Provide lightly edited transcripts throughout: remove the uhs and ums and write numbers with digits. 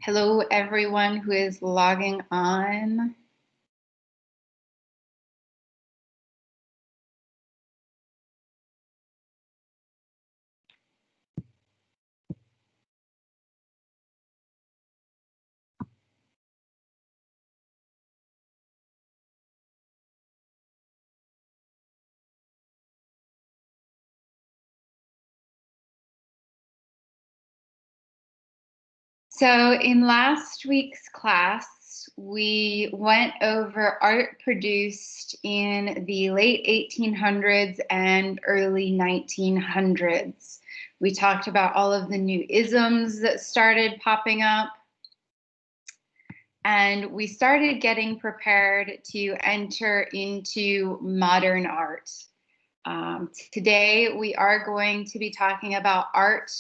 Hello, everyone who is logging on. So in last week's class, we went over art produced in the late 1800s and early 1900s. We talked about all of the new isms that started popping up. And we started getting prepared to enter into modern art. Today, we are going to be talking about art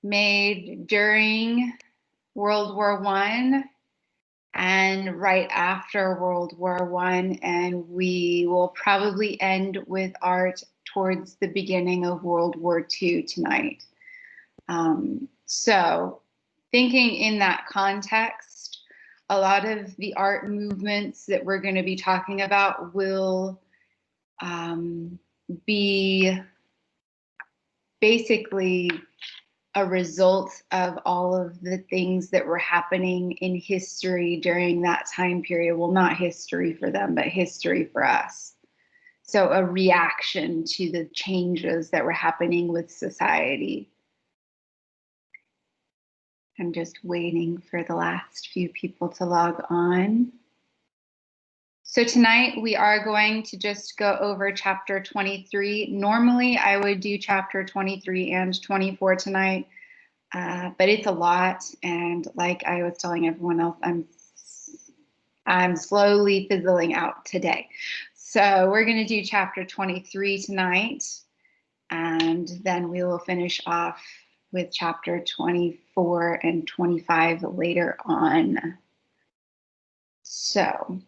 made during World War I and right after World War I, and we will probably end with art towards the beginning of World War II tonight. So thinking in that context, a lot of the art movements that we're going to be talking about will be basically a result of all of the things that were happening in history during that time period. Well, not history for them, but history for us. So a reaction to the changes that were happening with society. I'm just waiting for the last few people to log on. So tonight we are going to just go over chapter 23. Normally I would do chapter 23 and 24 tonight, but it's a lot. And like I was telling everyone else, I'm slowly fizzling out today. So we're going to do chapter 23 tonight, and then we will finish off with chapter 24 and 25 later on. So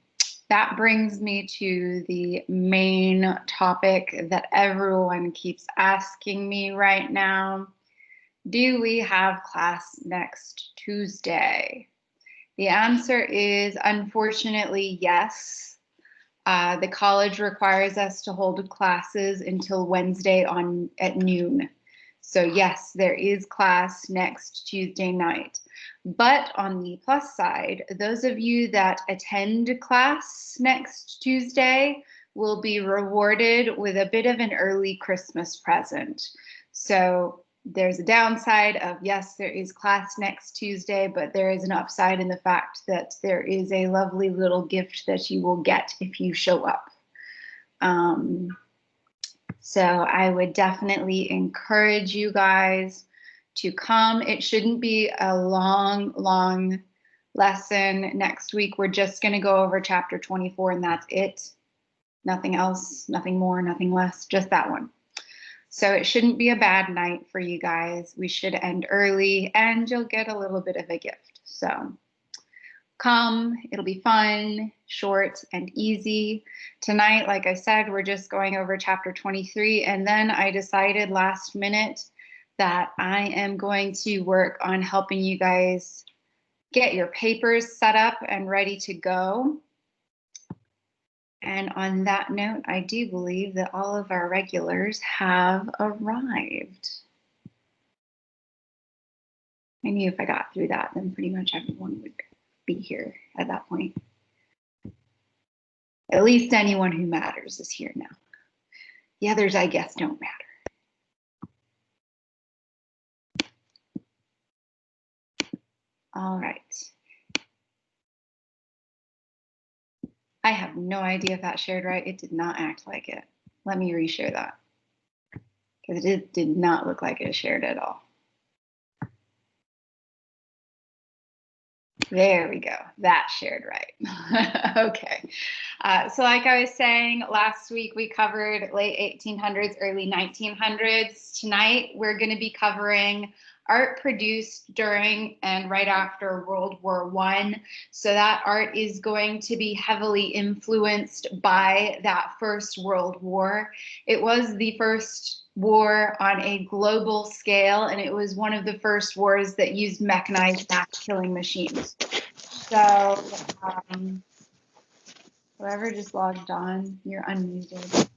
that brings me to the main topic that everyone keeps asking me right now. Do we have class next Tuesday? The answer is unfortunately yes. The college requires us to hold classes until Wednesday at noon. So yes, there is class next Tuesday night. But on the plus side, those of you that attend class next Tuesday will be rewarded with a bit of an early Christmas present. So there's a downside of, yes, there is class next Tuesday, but there is an upside in the fact that there is a lovely little gift that you will get if you show up. So I would definitely encourage you guys to come. It shouldn't be a long lesson. Next week, we're just going to go over chapter 24 and that's it. Nothing else, nothing more, nothing less, just that one. So it shouldn't be a bad night for you guys. We should end early and you'll get a little bit of a gift. So come, it'll be fun, short and easy. Tonight, like I said, we're just going over chapter 23. And then I decided last minute that I am going to work on helping you guys get your papers set up and ready to go. And on that note, I do believe that all of our regulars have arrived. I knew if I got through that, then pretty much everyone would be here at that point. At least anyone who matters is here now. The others, I guess, don't matter. All right. I have no idea if that shared right. It did not act like it. Let me reshare that, because it did not look like it shared at all. There we go. That shared right. Okay. So like I was saying, last week we covered late 1800s, early 1900s. Tonight we're going to be covering art produced during and right after World War I. So that art is going to be heavily influenced by that First World War. It was the first war on a global scale, and it was one of the first wars that used mechanized mass killing machines. So whoever just logged on, you're unmuted.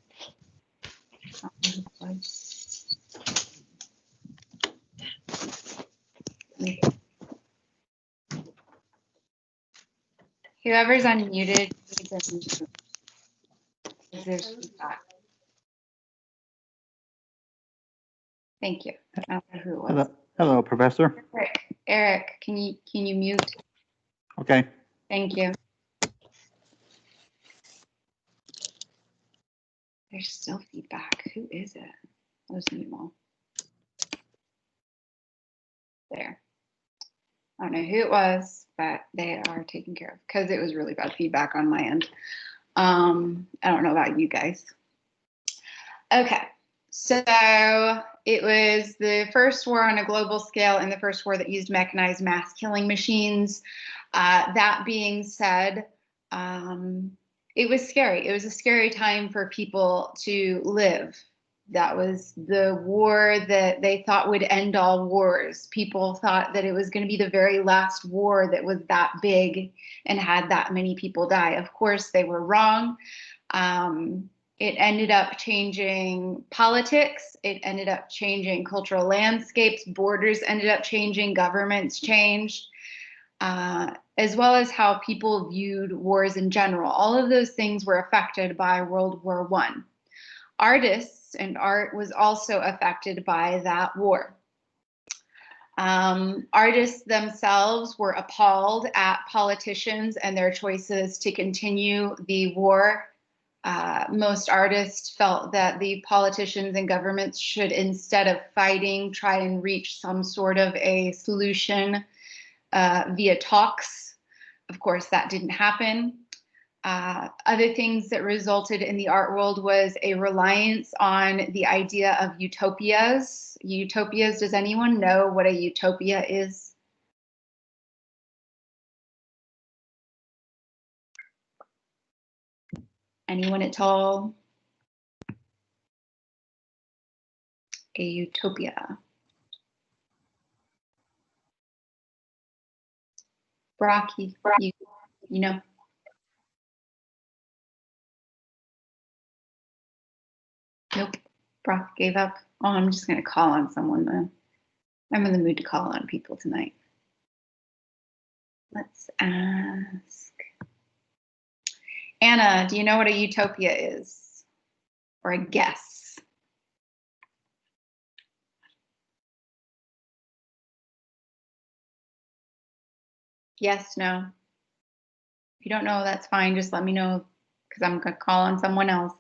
Whoever's unmuted needs a mute. There's feedback. Thank you. I don't know who it was. Hello, Professor. Eric, can you mute? Okay. Thank you. There's still feedback. Who is it? Let's mute them all. There. I don't know who it was, but they are taken care of because it was really bad feedback on my end. I don't know about you guys. Okay, so it was the first war on a global scale and the first war that used mechanized mass killing machines. That being said, it was scary. It was a scary time for people to live. That was the war that they thought would end all wars. People thought that it was going to be the very last war that was that big and had that many people die. Of course, they were wrong. It ended up changing politics. It ended up changing cultural landscapes. Borders ended up changing. Governments changed, as well as how people viewed wars in general. All of those things were affected by World War I. Artists and art was also affected by that war. Artists themselves were appalled at politicians and their choices to continue the war. Most artists felt that the politicians and governments should, instead of fighting, try and reach some sort of a solution via talks. Of course, that didn't happen. Other things that resulted in the art world was a reliance on the idea of utopias. Utopias, does anyone know what a utopia is? Anyone at all? A utopia. Brock, you know? Nope. Brock gave up. Oh, I'm just going to call on someone then. I'm in the mood to call on people tonight. Let's ask. Anna, do you know what a utopia is? Or a guess? Yes, no? If you don't know, that's fine. Just let me know because I'm going to call on someone else.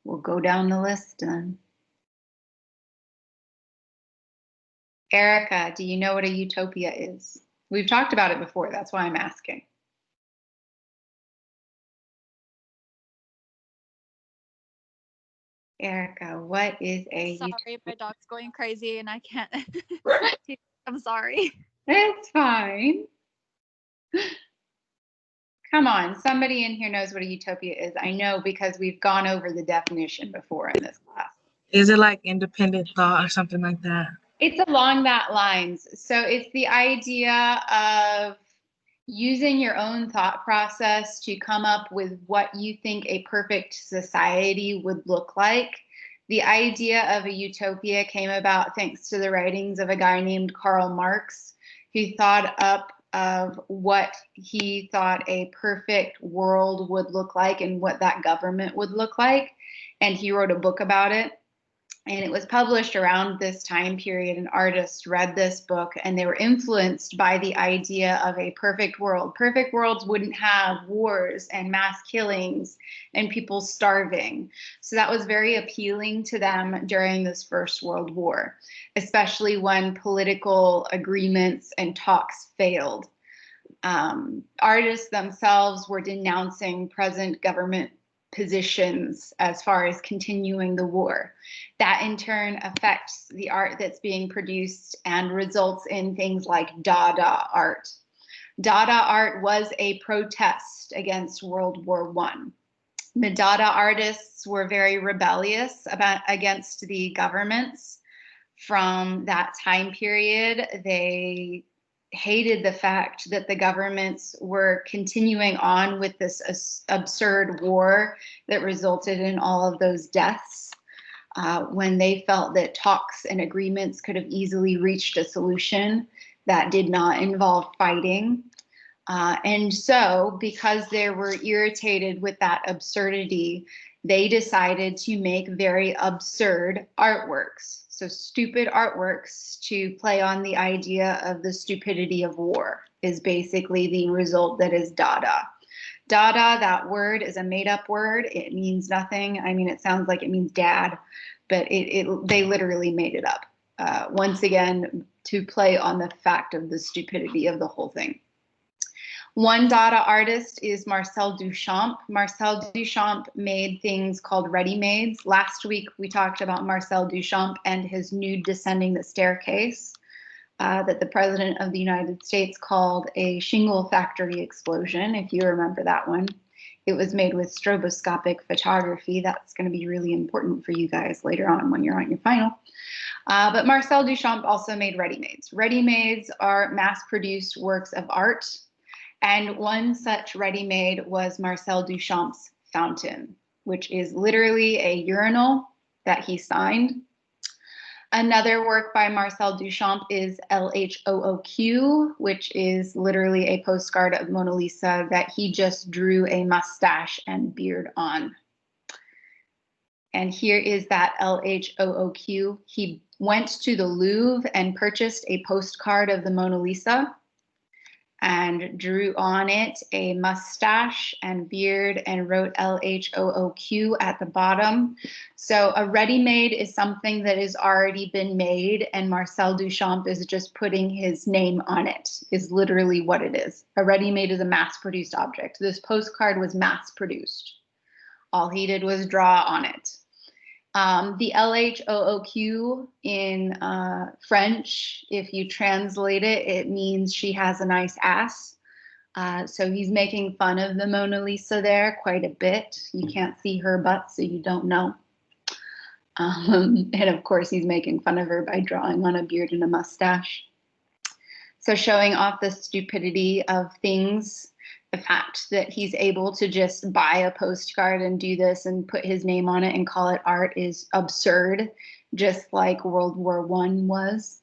We'll go down the list then. Erica, do you know what a utopia is? We've talked about it before. That's why I'm asking. Erica, what is a Sorry, utopia? my dog's going crazy and I can't. I'm sorry. It's fine. Come on, somebody in here knows what a utopia is. I know because we've gone over the definition before in this class. Is it like independent thought or something like that? It's along that lines. So it's the idea of using your own thought process to come up with what you think a perfect society would look like. The idea of a utopia came about thanks to the writings of a guy named Karl Marx, who thought up of what he thought a perfect world would look like and what that government would look like. And he wrote a book about it. And it was published around this time period, and artists read this book and they were influenced by the idea of a perfect world. Perfect worlds wouldn't have wars and mass killings and people starving. So that was very appealing to them during this First World War, especially when political agreements and talks failed. Artists themselves were denouncing present government positions as far as continuing the war. That in turn affects the art that's being produced and results in things like Dada art. Dada art was a protest against World War I. The Dada artists were very rebellious against the governments from that time period. They hated the fact that the governments were continuing on with this absurd war that resulted in all of those deaths, when they felt that talks and agreements could have easily reached a solution that did not involve fighting. And so, because they were irritated with that absurdity, they decided to make very absurd artworks. So stupid artworks to play on the idea of the stupidity of war is basically the result that is Dada. Dada, that word, is a made-up word. It means nothing. I mean, it sounds like it means dad, but they literally made it up. Once again, to play on the fact of the stupidity of the whole thing. One Dada artist is Marcel Duchamp. Marcel Duchamp made things called ready-mades. Last week, we talked about Marcel Duchamp and his nude descending the staircase that the President of the United States called a shingle factory explosion, if you remember that one. It was made with stroboscopic photography. That's going to be really important for you guys later on when you're on your final. But Marcel Duchamp also made ready-mades. Ready-mades are mass-produced works of art. And one such ready-made was Marcel Duchamp's fountain, which is literally a urinal that he signed. Another work by Marcel Duchamp is LHOOQ, which is literally a postcard of Mona Lisa that he just drew a mustache and beard on. And here is that LHOOQ. He went to the Louvre and purchased a postcard of the Mona Lisa and drew on it a mustache and beard and wrote LHOOQ at the bottom. So a ready-made is something that has already been made, and Marcel Duchamp is just putting his name on it, is literally what it is. A ready-made is a mass-produced object. This postcard was mass-produced. All he did was draw on it. The LHOOQ in French, if you translate it, it means she has a nice ass. So he's making fun of the Mona Lisa there quite a bit. You can't see her butt, so you don't know. And of course, he's making fun of her by drawing on a beard and a mustache. So showing off the stupidity of things. The fact that he's able to just buy a postcard and do this and put his name on it and call it art is absurd, just like World War I was.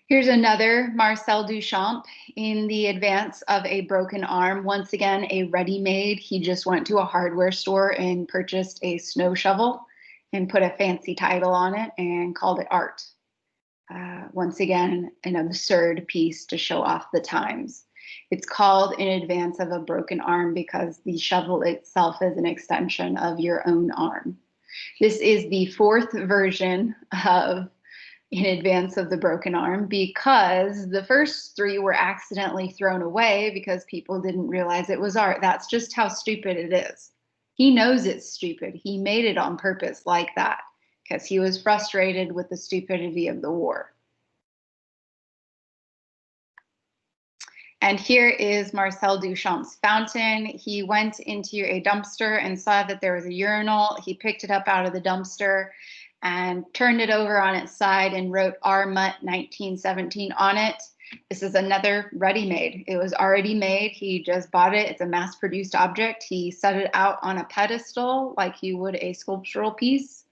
Here's another Marcel Duchamp in the advance of a broken arm. Once again, a ready-made. He just went to a hardware store and purchased a snow shovel and put a fancy title on it and called it art. Once again, an absurd piece to show off the times. It's called in advance of a broken arm because the shovel itself is an extension of your own arm. This is the fourth version of in advance of the broken arm because the first three were accidentally thrown away because people didn't realize it was art. That's just how stupid it is. He knows it's stupid. He made it on purpose like that because he was frustrated with the stupidity of the war. And here is Marcel Duchamp's fountain. He went into a dumpster and saw that there was a urinal. He picked it up out of the dumpster and turned it over on its side and wrote R. Mutt 1917 on it. This is another ready-made. It was already made. He just bought it. It's a mass-produced object. He set it out on a pedestal like you would a sculptural piece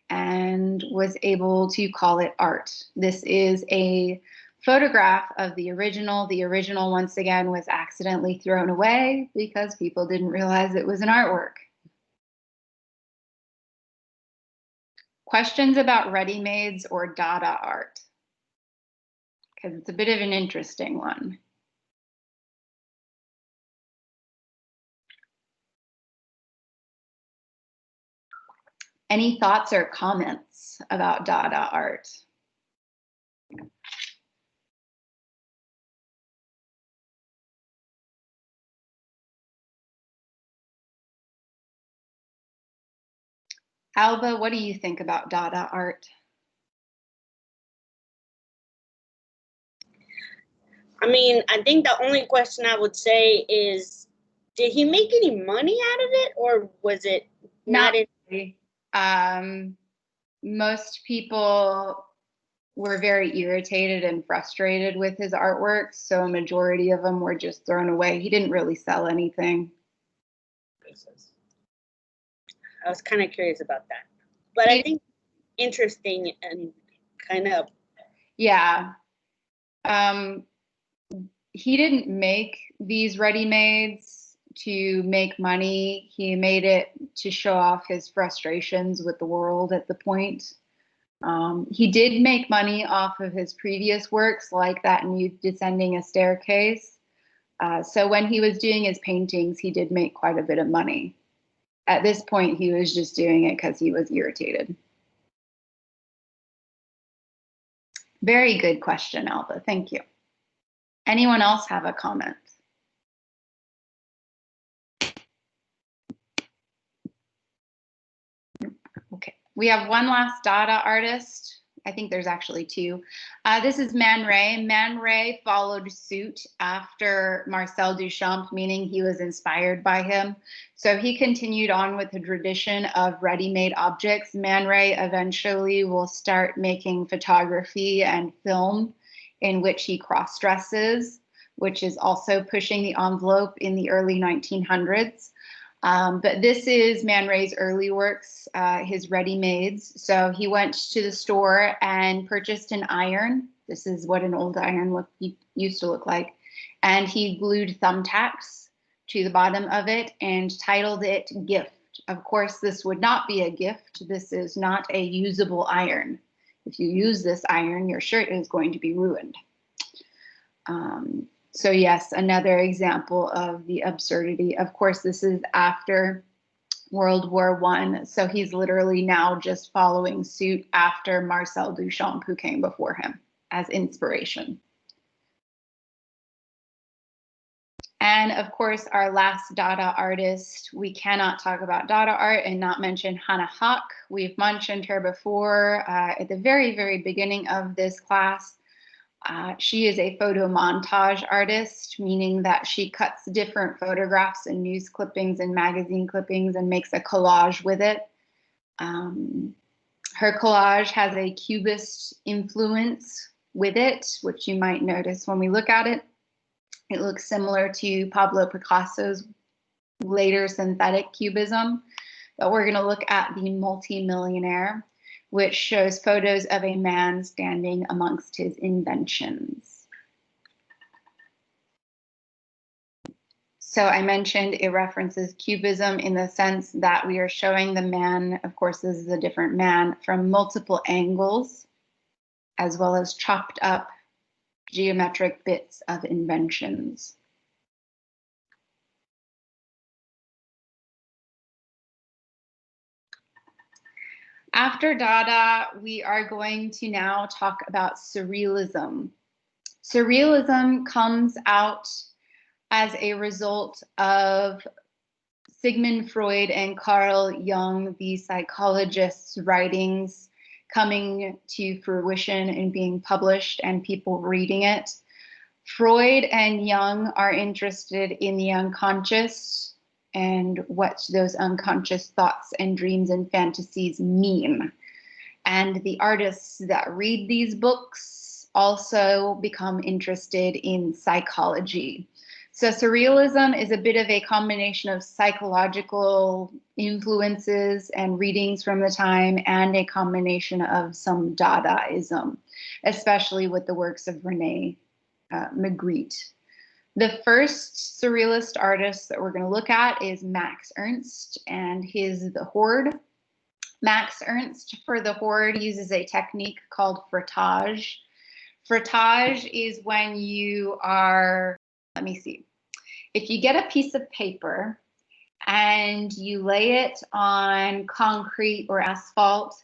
and was able to call it art. This is a photograph of the original. The original, once again, was accidentally thrown away because people didn't realize it was an artwork. Questions about ready-mades or Dada art? Because it's a bit of an interesting one. Any thoughts or comments about Dada art? Alba, what do you think about Dada art? I mean, I think the only question I would say is, did he make any money out of it, or was it not in? Really. Most people were very irritated and frustrated with his artwork, so a majority of them were just thrown away. He didn't really sell anything. I was kind of curious about that, but I think interesting and kind of. Yeah. He didn't make these ready-mades to make money. He made it to show off his frustrations with the world at the point. He did make money off of his previous works, like that Youth Descending a Staircase. So when he was doing his paintings, he did make quite a bit of money. At this point, he was just doing it because he was irritated. Very good question, Alba. Thank you. Anyone else have a comment? Okay, we have one last Dada artist. I think there's actually two. This is Man Ray. Man Ray followed suit after Marcel Duchamp, meaning he was inspired by him. So he continued on with the tradition of ready-made objects. Man Ray eventually will start making photography and film in which he cross-dresses, which is also pushing the envelope in the early 1900s. But this is Man Ray's early works, his ready-mades. So he went to the store and purchased an iron. This is what an old iron used to look like. And he glued thumbtacks to the bottom of it and titled it Gift. Of course, this would not be a gift. This is not a usable iron. If you use this iron, your shirt is going to be ruined. So yes, another example of the absurdity. Of course, this is after World War I, so he's literally now just following suit after Marcel Duchamp, who came before him, as inspiration. And of course, our last Dada artist, we cannot talk about Dada art and not mention Hannah Hock. We've mentioned her before at the very, very beginning of this class. She is a photo montage artist, meaning that she cuts different photographs and news clippings and magazine clippings and makes a collage with it. Her collage has a Cubist influence with it, which you might notice when we look at it. It looks similar to Pablo Picasso's later synthetic Cubism, but we're going to look at the Multi-Millionaire, which shows photos of a man standing amongst his inventions. So I mentioned it references Cubism in the sense that we are showing the man, of course, this is a different man, from multiple angles, as well as chopped up geometric bits of inventions. After Dada, we are going to now talk about Surrealism. Surrealism comes out as a result of Sigmund Freud and Carl Jung, the psychologists' writings coming to fruition and being published and people reading it. Freud and Jung are interested in the unconscious and what those unconscious thoughts and dreams and fantasies mean. And the artists that read these books also become interested in psychology. So surrealism is a bit of a combination of psychological influences and readings from the time and a combination of some Dadaism, especially with the works of René Magritte. The first surrealist artist that we're going to look at is Max Ernst and his The Horde. Max Ernst for The Horde uses a technique called frottage. Frottage is when you are, let me see, if you get a piece of paper and you lay it on concrete or asphalt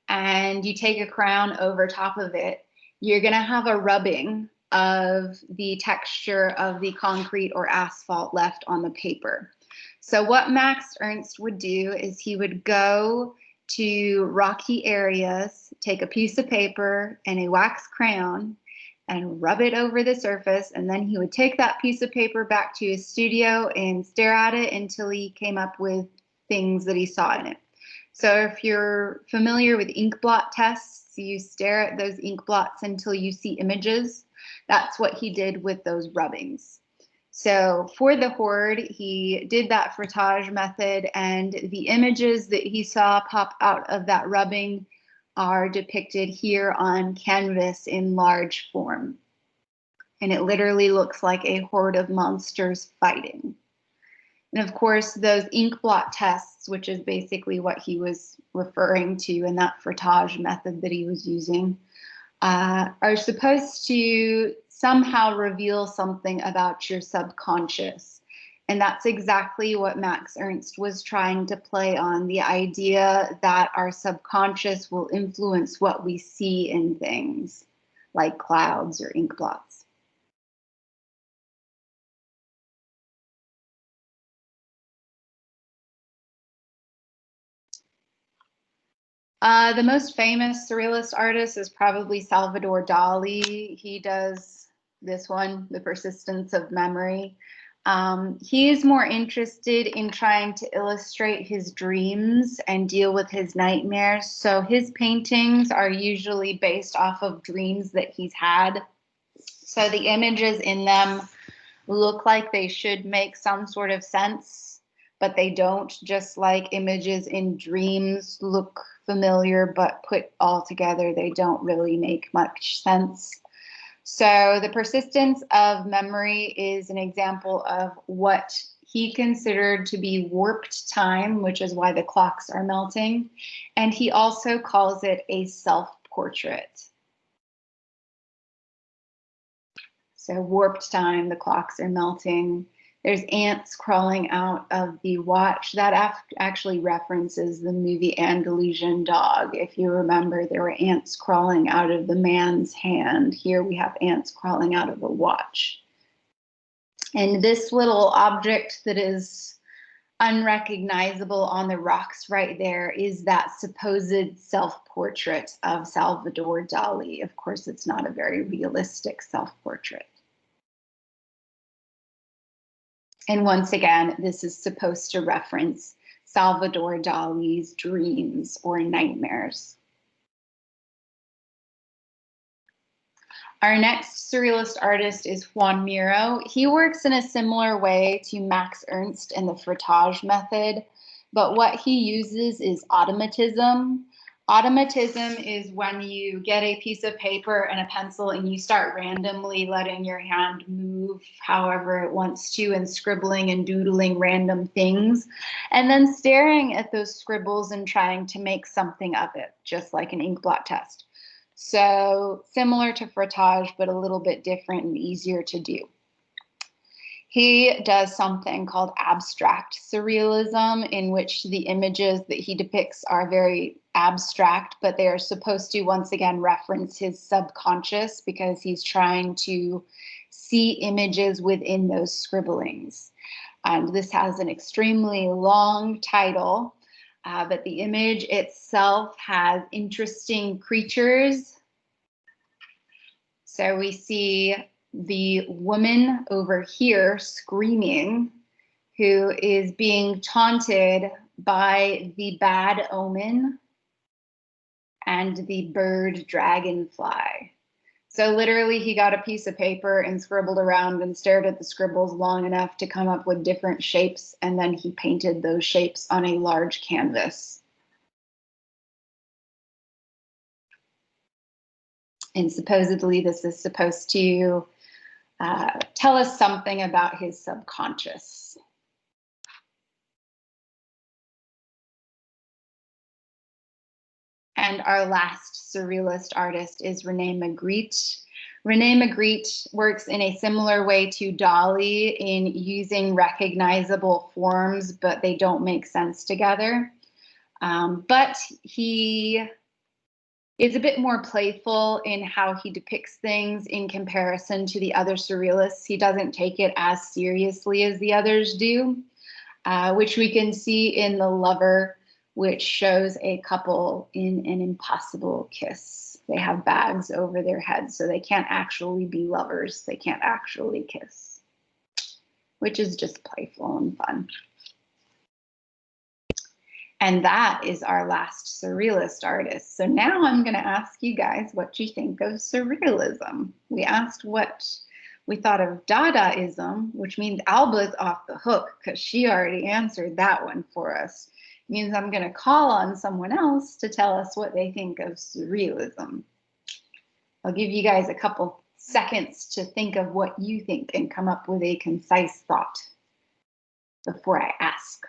and you take a crown over top of it, you're going to have a rubbing of the texture of the concrete or asphalt left on the paper. So what Max Ernst would do is he would go to rocky areas, take a piece of paper and a wax crayon and rub it over the surface. And then he would take that piece of paper back to his studio and stare at it until he came up with things that he saw in it. So if you're familiar with ink blot tests, you stare at those ink blots until you see images. That's what he did with those rubbings. So for the hoard, he did that frottage method, and the images that he saw pop out of that rubbing are depicted here on canvas in large form. And it literally looks like a horde of monsters fighting. And of course, those ink blot tests, which is basically what he was referring to in that frottage method that he was using, are supposed to somehow reveal something about your subconscious. And that's exactly what Max Ernst was trying to play on, the idea that our subconscious will influence what we see in things, like clouds or ink blots. The most famous surrealist artist is probably Salvador Dali. He does this one, The Persistence of Memory. He is more interested in trying to illustrate his dreams and deal with his nightmares. So his paintings are usually based off of dreams that he's had. So the images in them look like they should make some sort of sense, but they don't, just like images in dreams look familiar, but put all together, they don't really make much sense. So the persistence of memory is an example of what he considered to be warped time, which is why the clocks are melting. And he also calls it a self-portrait. So warped time, the clocks are melting. There's ants crawling out of the watch. That actually references the movie Andalusian Dog. If you remember, there were ants crawling out of the man's hand. Here we have ants crawling out of a watch. And this little object that is unrecognizable on the rocks right there is that supposed self-portrait of Salvador Dali. Of course, it's not a very realistic self-portrait. And once again, this is supposed to reference Salvador Dali's dreams or nightmares. Our next surrealist artist is Juan Miro. He works in a similar way to Max Ernst and the frottage method, but what he uses is automatism. Automatism is when you get a piece of paper and a pencil and you start randomly letting your hand move however it wants to and scribbling and doodling random things, and then staring at those scribbles and trying to make something of it, just like an ink blot test. So similar to frottage, but a little bit different and easier to do. He does something called abstract surrealism, in which the images that he depicts are very abstract, but they are supposed to once again reference his subconscious because he's trying to see images within those scribblings. And this has an extremely long title, but the image itself has interesting creatures. So we see the woman over here screaming, who is being taunted by the bad omen and the bird dragonfly. So literally he got a piece of paper and scribbled around and stared at the scribbles long enough to come up with different shapes, and then he painted those shapes on a large canvas. And supposedly this is supposed to tell us something about his subconscious. And our last surrealist artist is René Magritte. René Magritte works in a similar way to Dali in using recognizable forms, but they don't make sense together. But he is a bit more playful in how he depicts things in comparison to the other surrealists. He doesn't take it as seriously as the others do, which we can see in The Lover, which shows a couple in an impossible kiss. They have bags over their heads, so they can't actually be lovers. They can't actually kiss, which is just playful and fun. And that is our last surrealist artist. So now I'm going to ask you guys what you think of surrealism. We asked what we thought of Dadaism, which means Alba's off the hook because she already answered that one for us. It means I'm going to call on someone else to tell us what they think of surrealism. I'll give you guys a couple seconds to think of what you think and come up with a concise thought before I ask.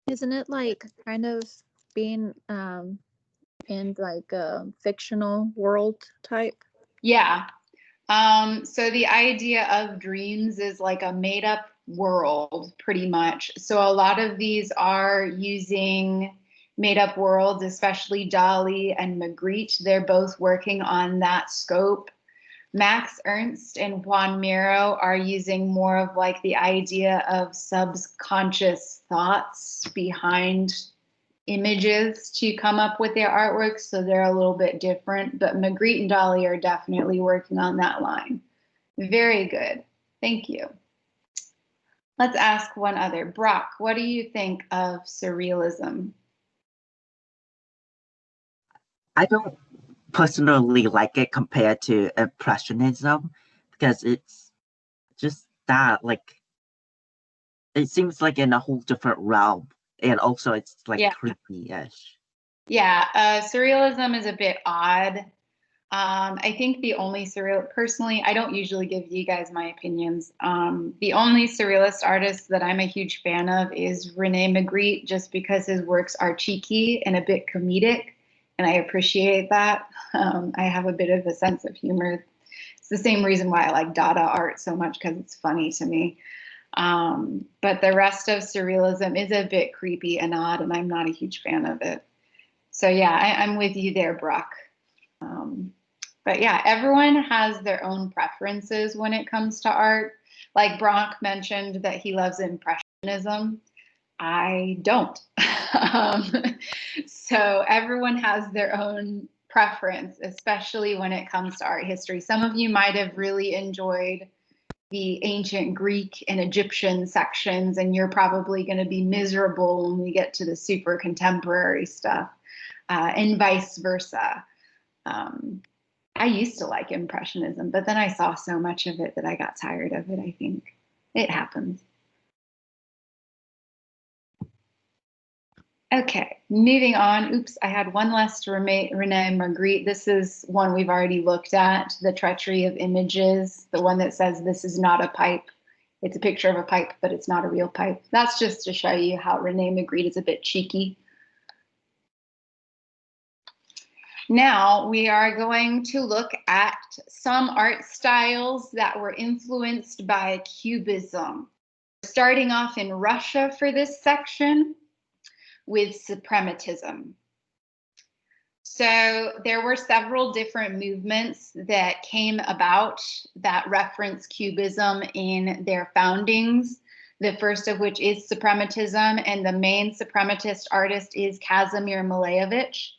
Isn't it like kind of being in like a fictional world type? Yeah. So the idea of dreams is like a made up world, pretty much. So a lot of these are using made up worlds, especially Dali and Magritte. They're both working on that scope. Max Ernst and Juan Miro are using more of like the idea of subconscious thoughts behind images to come up with their artwork, so they're a little bit different, but Magritte and Dali are definitely working on that line. Very good. Thank you. Let's ask one other. Brock, what do you think of surrealism? I don't personally like it compared to Impressionism because it's just that, like, it seems like in a whole different realm, and also it's like Yeah. creepy-ish. Yeah, surrealism is a bit odd. I think the only personally, I don't usually give you guys my opinions. The only surrealist artist that I'm a huge fan of is Rene Magritte, just because his works are cheeky and a bit comedic, and I appreciate that. I have a bit of a sense of humor. It's the same reason why I like Dada art so much, because it's funny to me. But the rest of surrealism is a bit creepy and odd, and I'm not a huge fan of it. So yeah, I'm with you there, Brock. But yeah, everyone has their own preferences when it comes to art. Like Brock mentioned that he loves Impressionism. I don't. So everyone has their own preference, especially when it comes to art history. Some of you might have really enjoyed the ancient Greek and Egyptian sections, and you're probably going to be miserable when we get to the super contemporary stuff, and vice versa. I used to like Impressionism, but then I saw so much of it that I got tired of it, I think. It happens. Okay, moving on. Oops, I had one last Rene Magritte. This is one we've already looked at, The Treachery of Images, the one that says this is not a pipe. It's a picture of a pipe, but it's not a real pipe. That's just to show you how Rene Magritte is a bit cheeky. Now we are going to look at some art styles that were influenced by Cubism. Starting off in Russia for this section with suprematism. So there were several different movements that came about that reference Cubism in their foundings. The first of which is suprematism, and the main suprematist artist is Kazimir Malevich.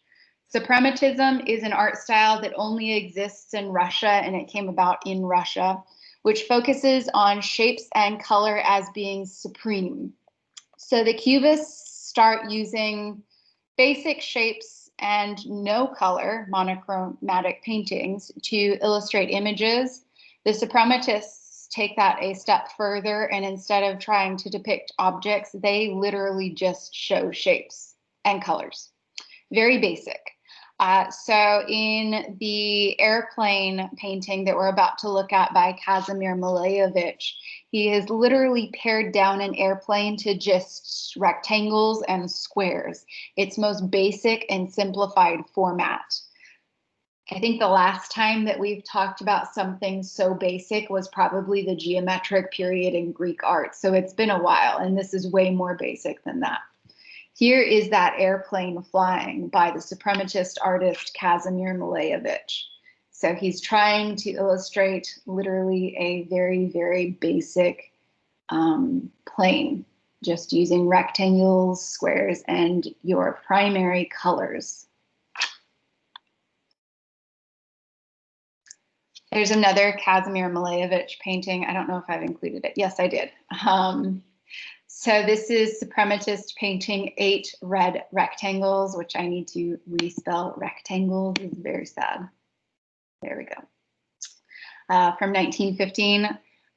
Suprematism is an art style that only exists in Russia, and it came about in Russia, which focuses on shapes and color as being supreme. So the Cubists start using basic shapes and no color, monochromatic paintings, to illustrate images. The suprematists take that a step further, and instead of trying to depict objects, they literally just show shapes and colors. Very basic. So in the airplane painting that we're about to look at by Kazimir Malevich, he has literally pared down an airplane to just rectangles and squares. Its most basic and simplified format. I think the last time that we've talked about something so basic was probably the geometric period in Greek art. So it's been a while, and this is way more basic than that. Here is that airplane flying by the suprematist artist Kazimir Malevich. So he's trying to illustrate literally a very, very basic plane, just using rectangles, squares, and your primary colors. There's another Kazimir Malevich painting. I don't know if I've included it. Yes, I did. So this is suprematist painting 8 red rectangles, which I need to respell rectangles. Is very sad. There we go. From 1915.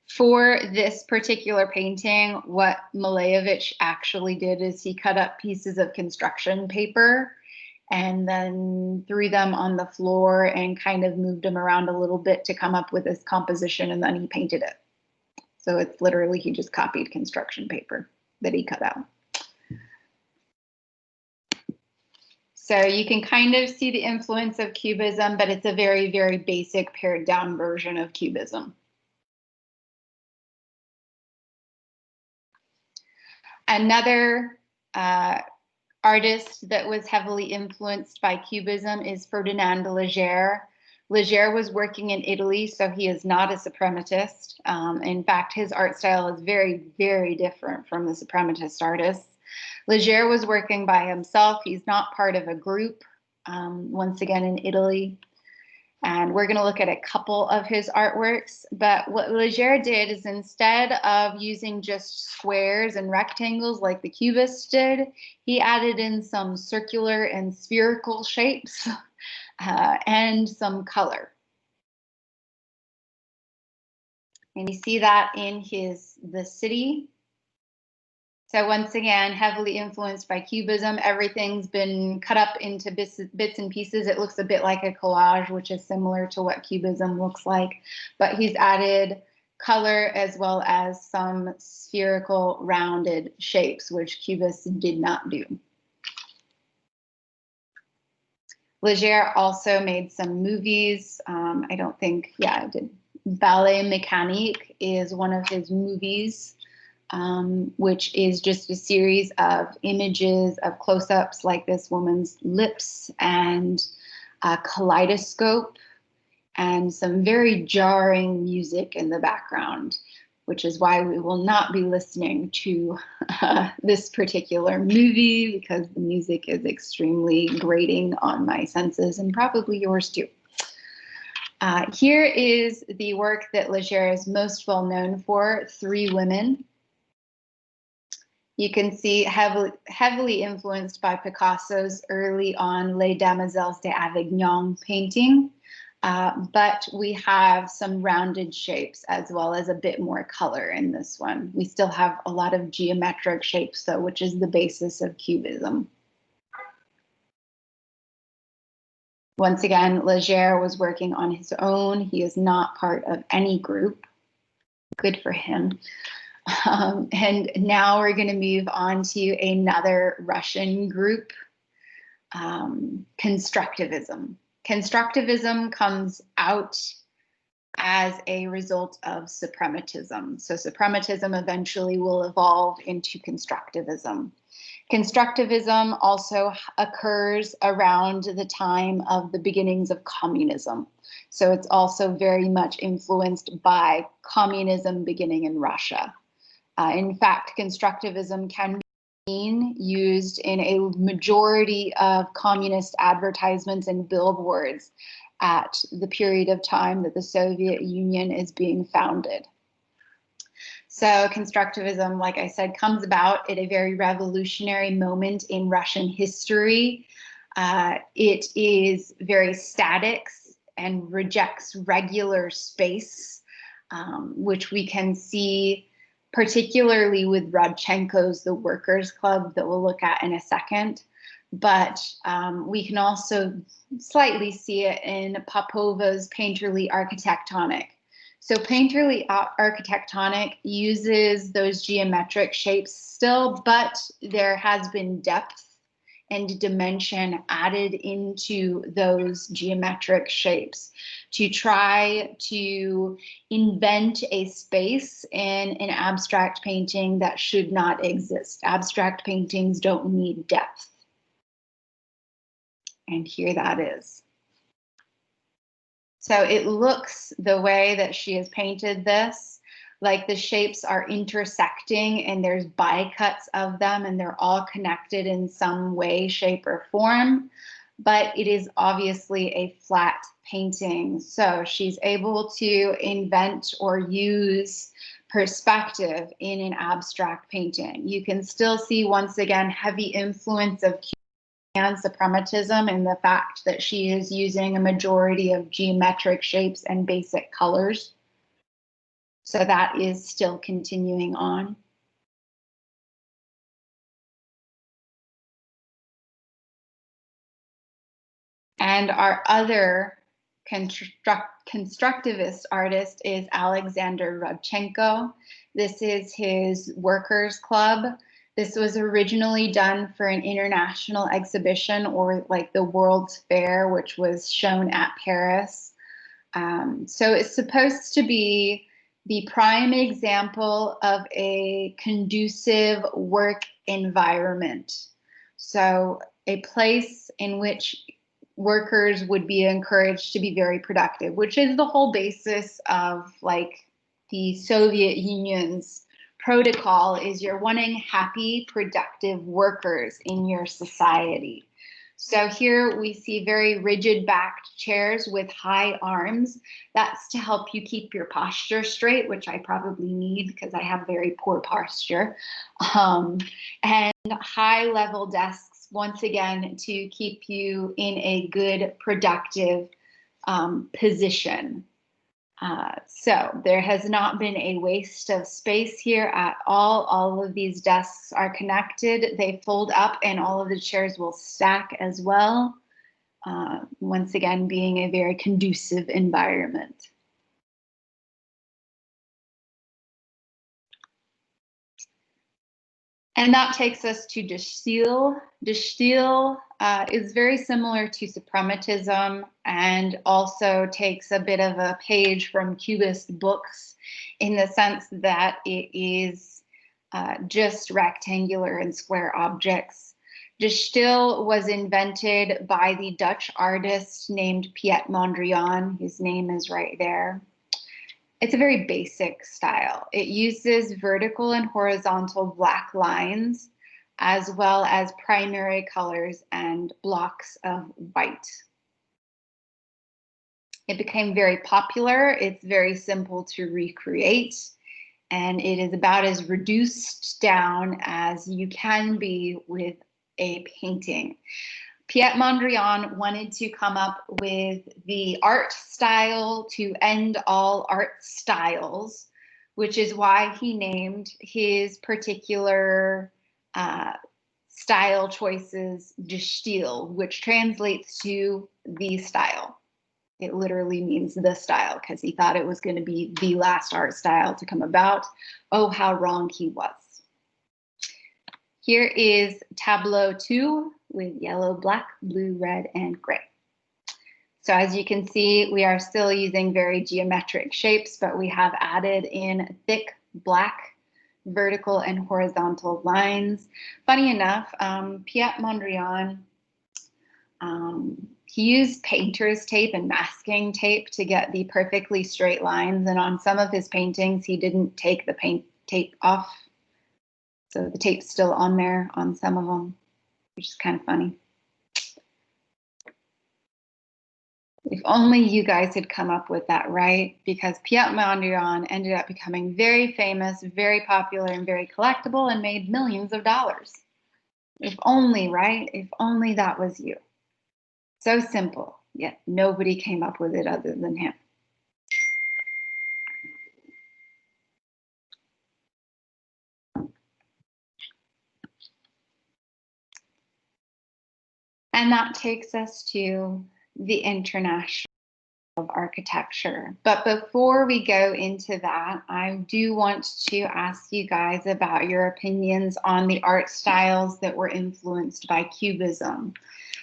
For this particular painting, what Malevich actually did is he cut up pieces of construction paper and then threw them on the floor and kind of moved them around a little bit to come up with this composition, and then he painted it. So it's literally, he just copied construction paper that he cut out. So you can kind of see the influence of Cubism, but it's a very, very basic pared down version of Cubism. Another artist that was heavily influenced by Cubism is Ferdinand Léger. Léger was working in Italy, so he is not a suprematist. In fact, his art style is very, very different from the suprematist artists. Léger was working by himself. He's not part of a group, once again in Italy. And we're going to look at a couple of his artworks. But what Léger did is, instead of using just squares and rectangles like the Cubists did, he added in some circular and spherical shapes and some color. And you see that in The City. So once again, heavily influenced by Cubism. Everything's been cut up into bits and pieces. It looks a bit like a collage, which is similar to what Cubism looks like. But he's added color as well as some spherical rounded shapes, which Cubists did not do. Léger also made some movies. I don't think, yeah, I did. Ballet Mécanique is one of his movies. Which is just a series of images of close-ups like this woman's lips and a kaleidoscope and some very jarring music in the background, which is why we will not be listening to this particular movie, because the music is extremely grating on my senses and probably yours too. Here is the work that Léger is most well known for, Three Women. You can see heavily influenced by Picasso's early on Les Demoiselles d'Avignon painting, but we have some rounded shapes as well as a bit more color in this one. We still have a lot of geometric shapes though, which is the basis of Cubism. Once again, Léger was working on his own. He is not part of any group. Good for him. And now we're going to move on to another Russian group, Constructivism. Constructivism comes out as a result of suprematism. So suprematism eventually will evolve into constructivism. Constructivism also occurs around the time of the beginnings of communism. So it's also very much influenced by communism beginning in Russia. In fact, constructivism can be used in a majority of communist advertisements and billboards at the period of time that the Soviet Union is being founded. So constructivism, like I said, comes about at a very revolutionary moment in Russian history. It is very static and rejects regular space, which we can see particularly with Rodchenko's The Workers' Club that we'll look at in a second. But we can also slightly see it in Popova's Painterly Architectonic. So Painterly Architectonic uses those geometric shapes still, but there has been depth and dimension added into those geometric shapes to try to invent a space in an abstract painting that should not exist. Abstract paintings don't need depth. And here that is. So it looks, the way that she has painted this, like the shapes are intersecting and there's bi-cuts of them and they're all connected in some way, shape, or form. But it is obviously a flat painting. So she's able to invent or use perspective in an abstract painting. You can still see, once again, heavy influence of and suprematism in the fact that she is using a majority of geometric shapes and basic colors. So that is still continuing on. And our other constructivist artist is Alexander Rodchenko. This is his workers' club. This was originally done for an international exhibition, or like the World's Fair, which was shown at Paris. So it's supposed to be the prime example of a conducive work environment. So a place in which workers would be encouraged to be very productive, which is the whole basis of like the Soviet Union's protocol, is you're wanting happy, productive workers in your society. So here we see very rigid backed chairs with high arms. That's to help you keep your posture straight, which I probably need because I have very poor posture. And high level desks, once again, to keep you in a good, productive position. So there has not been a waste of space here at all. All of these desks are connected. They fold up and all of the chairs will stack as well. Once again, being a very conducive environment. And that takes us to de Stijl. De Stijl is very similar to suprematism and also takes a bit of a page from Cubist books in the sense that it is just rectangular and square objects. De Stijl was invented by the Dutch artist named Piet Mondrian. His name is right there. It's a very basic style. It uses vertical and horizontal black lines, as well as primary colors and blocks of white. It became very popular. It's very simple to recreate, and it is about as reduced down as you can be with a painting. Piet Mondrian wanted to come up with the art style to end all art styles, which is why he named his particular style choices de Stijl, which translates to the style. It literally means the style because he thought it was going to be the last art style to come about. Oh, how wrong he was. Here is Tableau 2 with yellow, black, blue, red, and gray. So as you can see, we are still using very geometric shapes, but we have added in thick black vertical and horizontal lines. Funny enough, Piet Mondrian, he used painter's tape and masking tape to get the perfectly straight lines. And on some of his paintings, he didn't take the paint tape off. So the tape's still on there on some of them, which is kind of funny. If only you guys had come up with that, right? Because Piet Mondrian ended up becoming very famous, very popular, and very collectible and made millions of dollars. If only, right? If only that was you. So simple, yet nobody came up with it other than him. And that takes us to the international architecture. But before we go into that, I do want to ask you guys about your opinions on the art styles that were influenced by Cubism.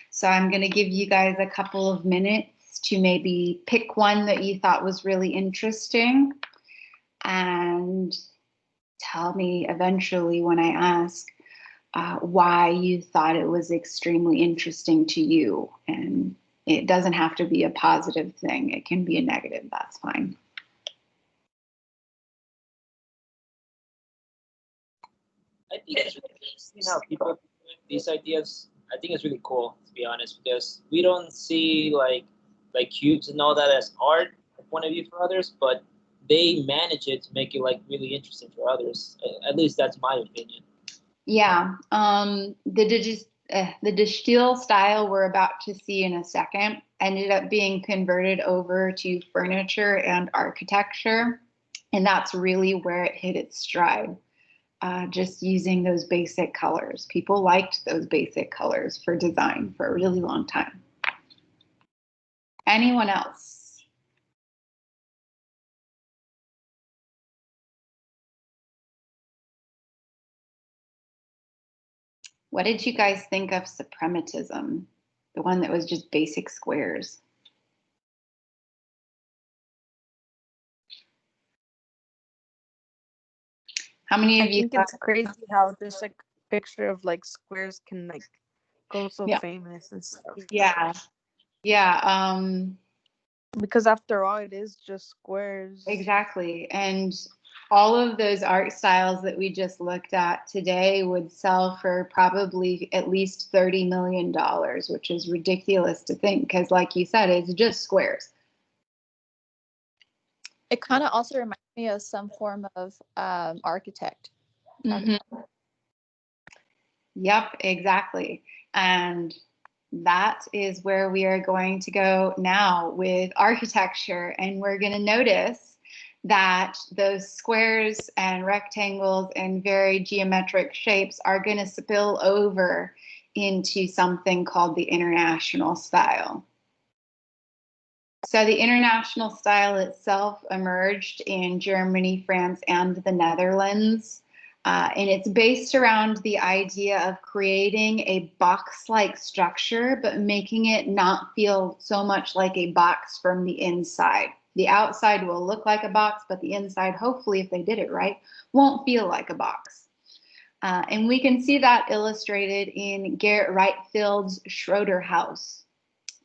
So I'm going to give you guys a couple of minutes to maybe pick one that you thought was really interesting and tell me eventually when I ask why you thought it was extremely interesting to you. And it doesn't have to be a positive thing. It can be a negative. That's fine. I think it's really interesting how people do these ideas. I think it's really cool, to be honest, because we don't see like cubes and all that as art point of view for others, but they manage it to make it like really interesting for others. At least that's my opinion. Yeah, the Distill style we're about to see in a second ended up being converted over to furniture and architecture, and that's really where it hit its stride. Just using those basic colors. People liked those basic colors for design for a really long time. Anyone else? What did you guys think of suprematism? The one that was just basic squares. How many of I you think thought, it's crazy how this like picture of like squares can like go so Yeah. famous and stuff. Yeah. Because after all, it is just squares. Exactly. And all of those art styles that we just looked at today would sell for probably at least $30 million, which is ridiculous to think because, like you said, it's just squares. It kind of also reminds me of some form of architect. Mhm. Yep, exactly. And that is where we are going to go now with architecture. And we're going to notice that those squares and rectangles and very geometric shapes are going to spill over into something called the international style. So the international style itself emerged in Germany, France, and the Netherlands. And it's based around the idea of creating a box-like structure, but making it not feel so much like a box from the inside. The outside will look like a box, but the inside, hopefully, if they did it right, won't feel like a box. And we can see that illustrated in Garrett Reitfeld's Schroeder House.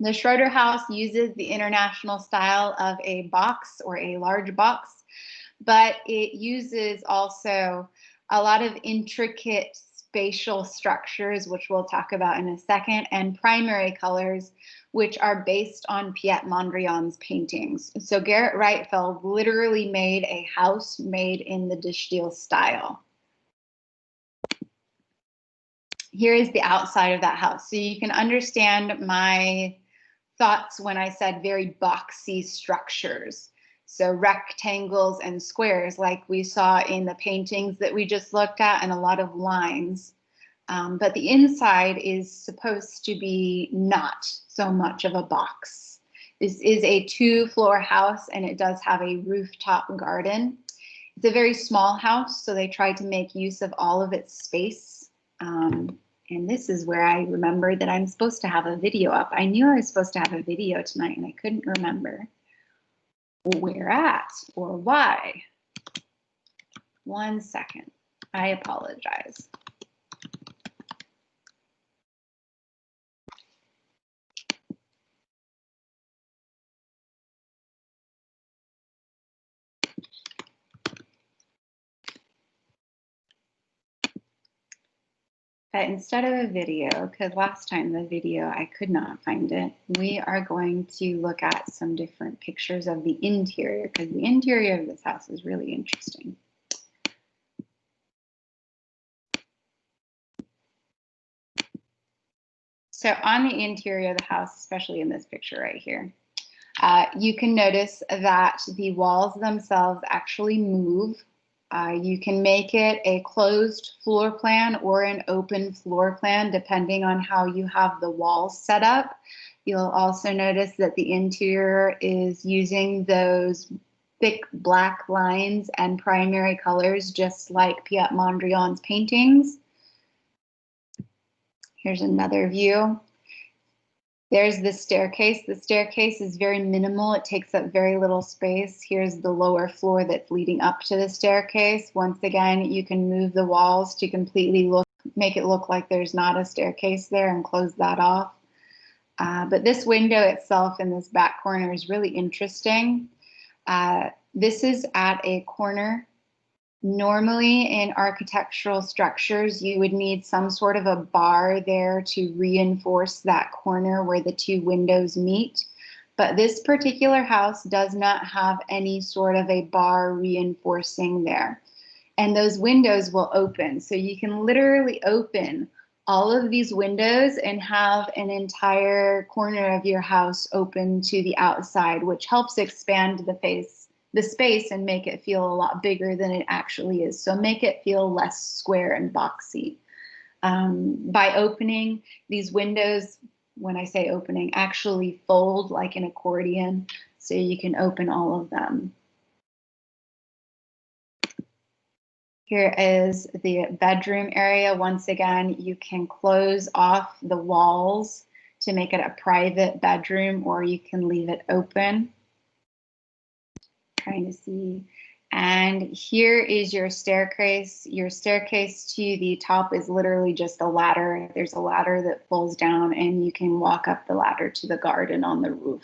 The Schroeder House uses the international style of a box or a large box, but it uses also a lot of intricate spatial structures, which we'll talk about in a second, and primary colors, which are based on Piet Mondrian's paintings. So Garrett Reitfeld literally made a house made in the De Stijl style. Here is the outside of that house. So you can understand my thoughts when I said very boxy structures. So rectangles and squares like we saw in the paintings that we just looked at, and a lot of lines. But the inside is supposed to be not so much of a box. This is a 2-floor house and it does have a rooftop garden. It's a very small house, so they tried to make use of all of its space. And this is where I remembered that I'm supposed to have a video up. I knew I was supposed to have a video tonight and I couldn't remember where at or why. 1 second. I apologize. But instead of a video, because last time the video, I could not find it, we are going to look at some different pictures of the interior, because the interior of this house is really interesting. So on the interior of the house, especially in this picture right here, you can notice that the walls themselves actually move. You can make it a closed floor plan or an open floor plan, depending on how you have the walls set up. You'll also notice that the interior is using those thick black lines and primary colors, just like Piet Mondrian's paintings. Here's another view. There's the staircase. The staircase is very minimal. It takes up very little space. Here's the lower floor that's leading up to the staircase. Once again, you can move the walls to completely make it look like there's not a staircase there and close that off. But this window itself in this back corner is really interesting. This is at a corner. Normally in architectural structures, you would need some sort of a bar there to reinforce that corner where the two windows meet. But this particular house does not have any sort of a bar reinforcing there. And those windows will open. So you can literally open all of these windows and have an entire corner of your house open to the outside, which helps expand the space and make it feel a lot bigger than it actually is. So make it feel less square and boxy. By opening these windows, when I say opening, actually fold like an accordion, so you can open all of them. Here is the bedroom area. Once again, you can close off the walls to make it a private bedroom, or you can leave it open. Trying to see. And here is your staircase. Your staircase to the top is literally just a ladder. There's a ladder that pulls down and you can walk up the ladder to the garden on the roof.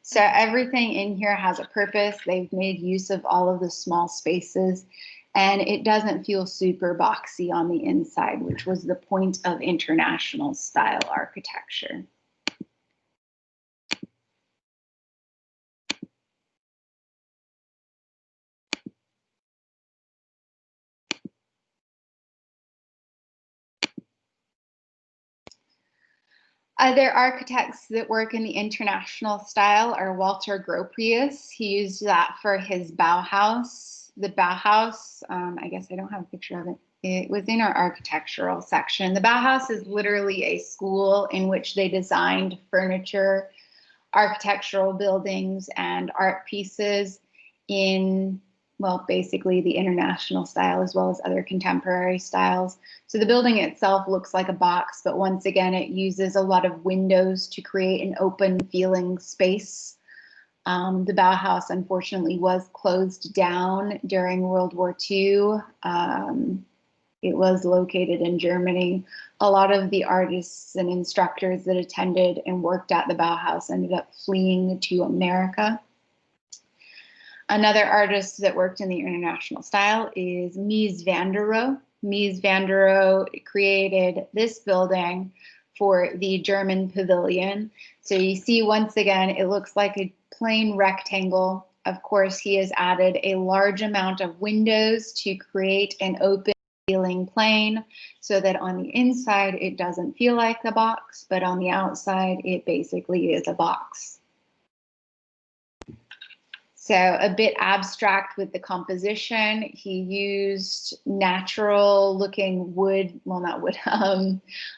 So everything in here has a purpose. They've made use of all of the small spaces, and it doesn't feel super boxy on the inside, which was the point of international style architecture. Other architects that work in the international style are Walter Gropius. He used that for his Bauhaus. The Bauhaus, I guess I don't have a picture of it. It was in our architectural section. The Bauhaus is literally a school in which they designed furniture, architectural buildings, and art pieces in, well, basically the international style as well as other contemporary styles. So the building itself looks like a box, but once again, it uses a lot of windows to create an open feeling space. The Bauhaus, unfortunately, was closed down during World War II. It was located in Germany. A lot of the artists and instructors that attended and worked at the Bauhaus ended up fleeing to America. Another artist that worked in the international style is Mies van der Rohe. Mies van der Rohe created this building for the German pavilion. So you see, once again, it looks like a plain rectangle. Of course, he has added a large amount of windows to create an open feeling plane so that on the inside it doesn't feel like a box, but on the outside it basically is a box. So a bit abstract with the composition. He used natural looking wood, well, not wood,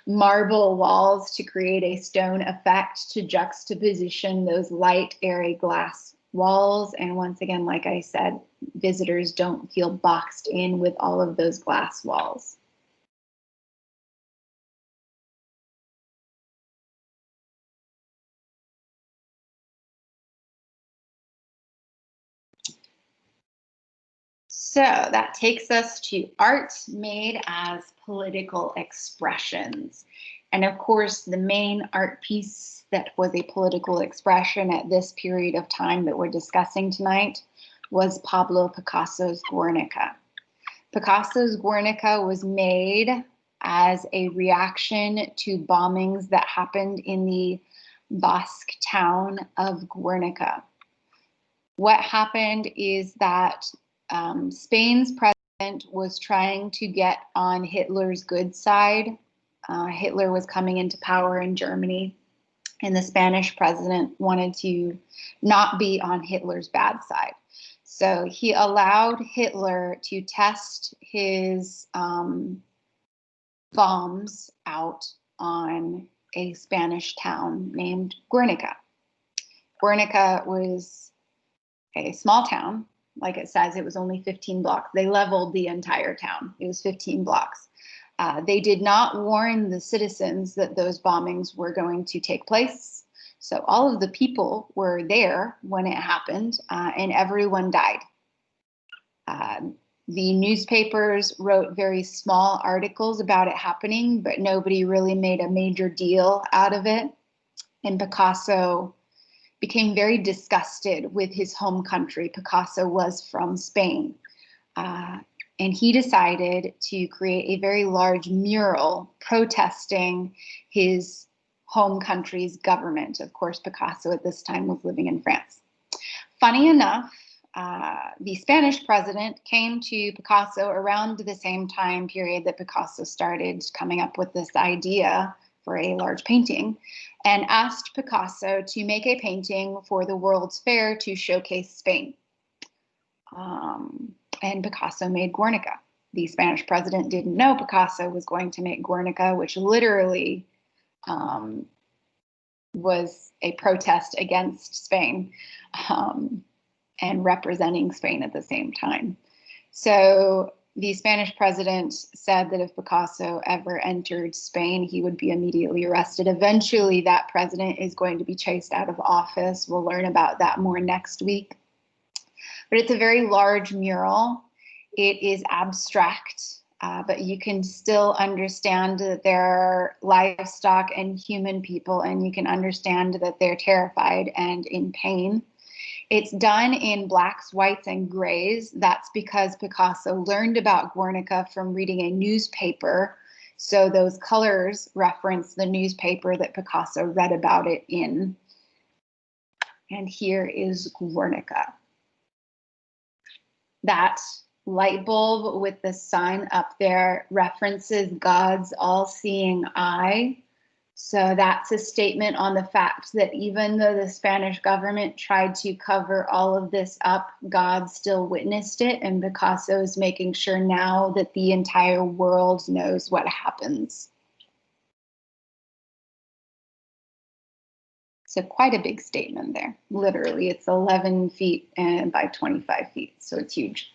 marble walls to create a stone effect to juxtaposition those light, airy glass walls. And once again, like I said, visitors don't feel boxed in with all of those glass walls. So that takes us to art made as political expressions. And of course, the main art piece that was a political expression at this period of time that we're discussing tonight was Pablo Picasso's Guernica. Picasso's Guernica was made as a reaction to bombings that happened in the Basque town of Guernica. What happened is that Spain's president was trying to get on Hitler's good side. Hitler was coming into power in Germany, and the Spanish president wanted to not be on Hitler's bad side. So he allowed Hitler to test his bombs out on a Spanish town named Guernica. Guernica was a small town. Like it says, it was only 15 blocks. They leveled the entire town. It was 15 blocks. They did not warn the citizens that those bombings were going to take place. So all of the people were there when it happened, and everyone died. The newspapers wrote very small articles about it happening, but nobody really made a major deal out of it. And Picasso became very disgusted with his home country. Picasso was from Spain. And he decided to create a very large mural protesting his home country's government. Of course, Picasso at this time was living in France. Funny enough, the Spanish president came to Picasso around the same time period that Picasso started coming up with this idea for a large painting, and asked Picasso to make a painting for the World's Fair to showcase Spain. And Picasso made Guernica. The Spanish president didn't know Picasso was going to make Guernica, which literally was a protest against Spain and representing Spain at the same time. So the Spanish president said that if Picasso ever entered Spain, he would be immediately arrested. Eventually, that president is going to be chased out of office. We'll learn about that more next week. But it's a very large mural. It is abstract, but you can still understand that there are livestock and human people, and you can understand that they're terrified and in pain. It's done in blacks, whites, and grays. That's because Picasso learned about Guernica from reading a newspaper. So those colors reference the newspaper that Picasso read about it in. And here is Guernica. That light bulb with the sun up there references God's all-seeing eye. So that's a statement on the fact that even though the Spanish government tried to cover all of this up, God still witnessed it, and Picasso is making sure now that the entire world knows what happens. So quite a big statement there. Literally, it's 11 feet and by 25 feet, so it's huge.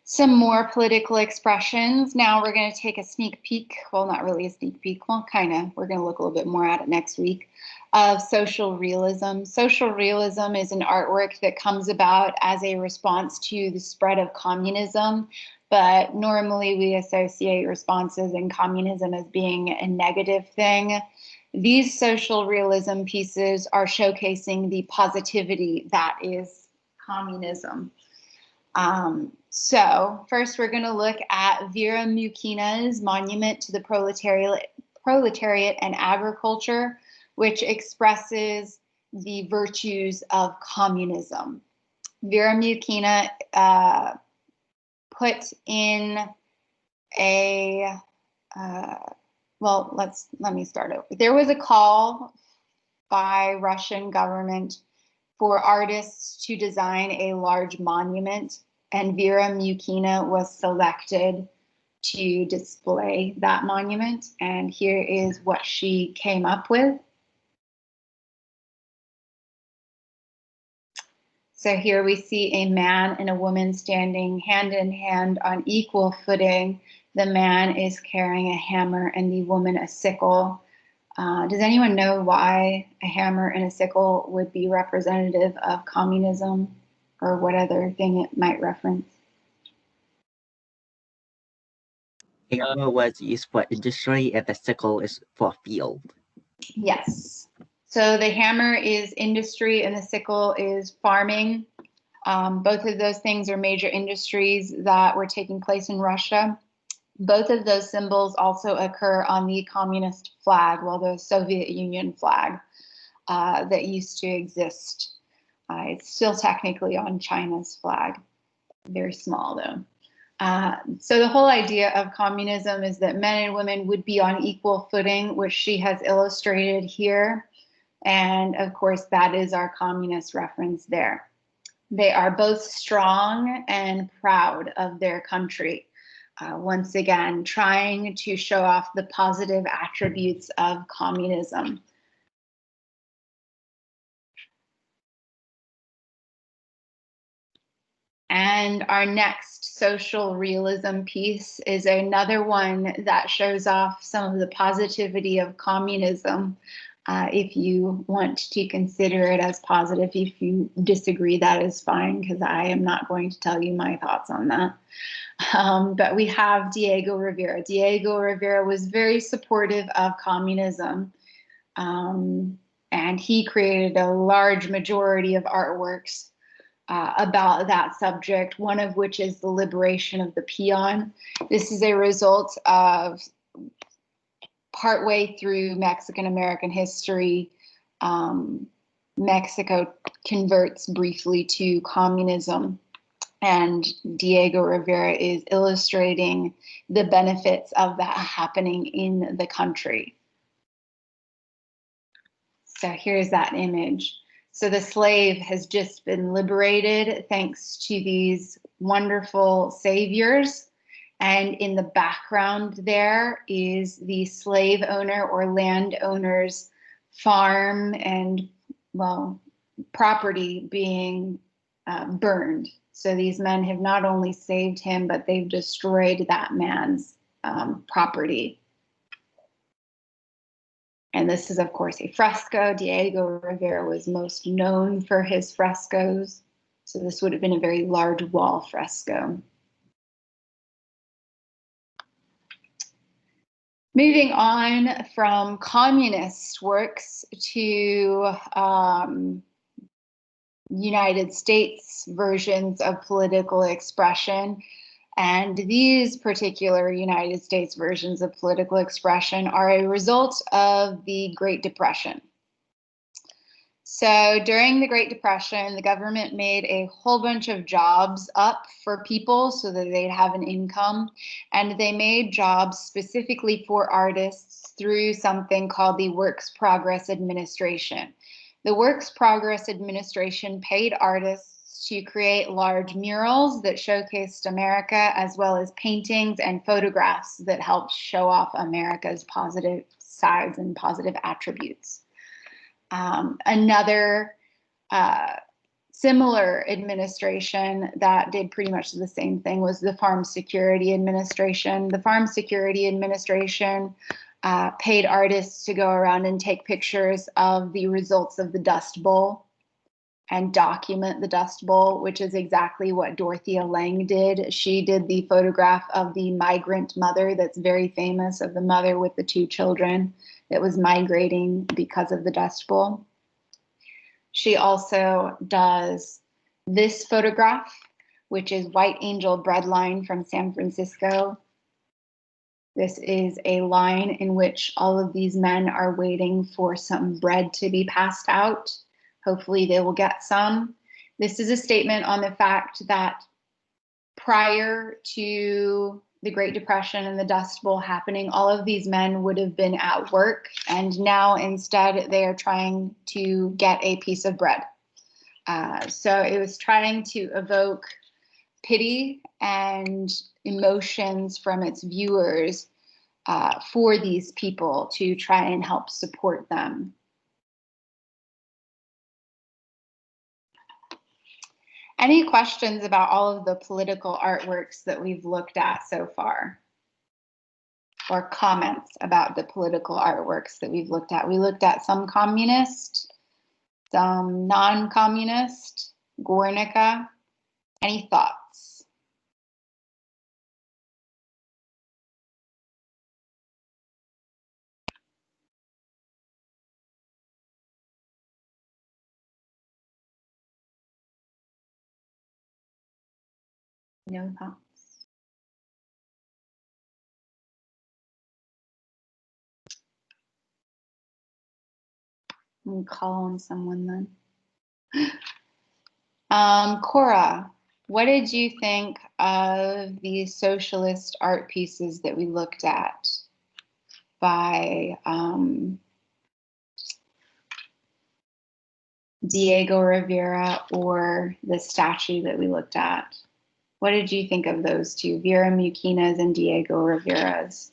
Some more political expressions. Now we're going to take a sneak peek. Well, not really a sneak peek. Well, kind of. We're going to look a little bit more at it next week. Of social realism. Social realism is an artwork that comes about as a response to the spread of communism, but normally we associate responses in communism as being a negative thing. These social realism pieces are showcasing the positivity that is communism. So first we're going to look at Vera Mukina's Monument to the Proletariat and Agriculture, which expresses the virtues of communism. Vera Mukina put in a, well, let me start over. There was a call by Russian government for artists to design a large monument, and Vera Mukina was selected to display that monument. And here is what she came up with. So here we see a man and a woman standing hand in hand on equal footing. The man is carrying a hammer and the woman a sickle. Does anyone know why a hammer and a sickle would be representative of communism, or what other thing it might reference? Hammer was used for industry and the sickle is for field. Yes. So the hammer is industry and the sickle is farming. Both of those things are major industries that were taking place in Russia. Both of those symbols also occur on the communist flag, well, the Soviet Union flag that used to exist. It's still technically on China's flag, very small though. So the whole idea of communism is that men and women would be on equal footing, which she has illustrated here. And of course, that is our communist reference there. They are both strong and proud of their country. Once again, trying to show off the positive attributes of communism. And our next social realism piece is another one that shows off some of the positivity of communism. If you want to consider it as positive, if you disagree, that is fine, because I am not going to tell you my thoughts on that. But we have Diego Rivera. Diego Rivera was very supportive of communism, and he created a large majority of artworks about that subject, one of which is the liberation of the peon. This is a result of partway through Mexican-American history, Mexico converts briefly to communism, and Diego Rivera is illustrating the benefits of that happening in the country. So here's that image. So the slave has just been liberated thanks to these wonderful saviors. And in the background there is the slave owner or landowner's farm and, well, property being burned. So these men have not only saved him, but they've destroyed that man's property. And this is, of course, a fresco. Diego Rivera was most known for his frescoes. So this would have been a very large wall fresco. Moving on from communist works to United States versions of political expression. And these particular United States versions of political expression are a result of the Great Depression. So during the Great Depression, the government made a whole bunch of jobs up for people so that they'd have an income. And they made jobs specifically for artists through something called the Works Progress Administration. The Works Progress Administration paid artists to create large murals that showcased America, as well as paintings and photographs that helped show off America's positive sides and positive attributes. Another similar administration that did pretty much the same thing was the Farm Security Administration. The Farm Security Administration paid artists to go around and take pictures of the results of the Dust Bowl and document the Dust Bowl, which is exactly what Dorothea Lange did. She did the photograph of the migrant mother that's very famous, of the mother with the 2 children that was migrating because of the Dust Bowl. She also does this photograph, which is White Angel Breadline from San Francisco. This is a line in which all of these men are waiting for some bread to be passed out. Hopefully they will get some. This is a statement on the fact that prior to the Great Depression and the Dust Bowl happening, all of these men would have been at work, and now instead they are trying to get a piece of bread. So it was trying to evoke pity and emotions from its viewers for these people to try and help support them. Any questions about all of the political artworks that we've looked at so far? Or comments about the political artworks that we've looked at? We looked at some communist, some non-communist, Guernica. Any thoughts? No thoughts? I'm gonna call on someone then. Cora, what did you think of the socialist art pieces that we looked at by Diego Rivera or the statue that we looked at? What did you think of those two, Vera Mukina's and Diego Rivera's?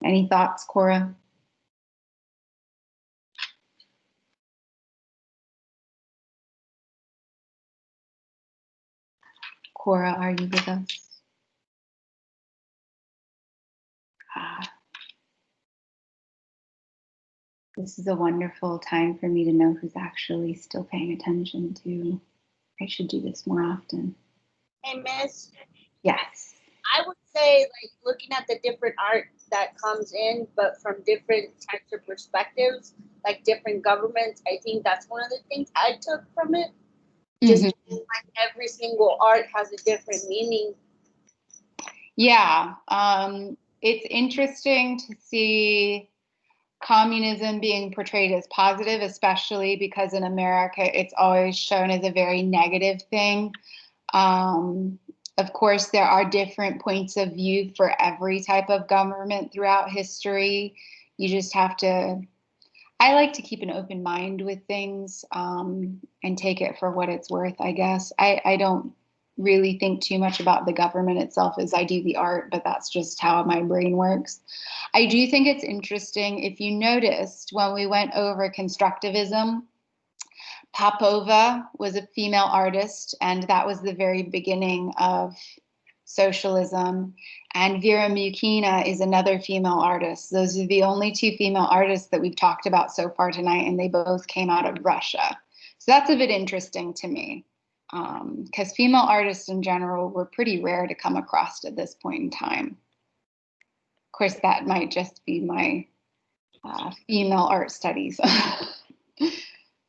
Any thoughts, Cora? Cora, are you with us? This is a wonderful time for me to know who's actually still paying attention to. I should do this more often. Hey, Miss. Yes. I would say, like, looking at the different art that comes in, but from different types of perspectives, like different governments, I think that's one of the things I took from it. Just like every single art has a different meaning. Yeah. It's interesting to see communism being portrayed as positive, especially because in America it's always shown as a very negative thing. Of course, there are different points of view for every type of government throughout history. You just have to, I like to keep an open mind with things and take it for what it's worth, I guess. I don't really think too much about the government itself as I do the art, but that's just how my brain works. I do think it's interesting, if you noticed when we went over constructivism, Popova was a female artist, and that was the very beginning of socialism. And Vera Mukina is another female artist. Those are the only two female artists that we've talked about so far tonight, and they both came out of Russia. So that's a bit interesting to me, because female artists in general were pretty rare to come across at this point in time. Of course, that might just be my female art studies.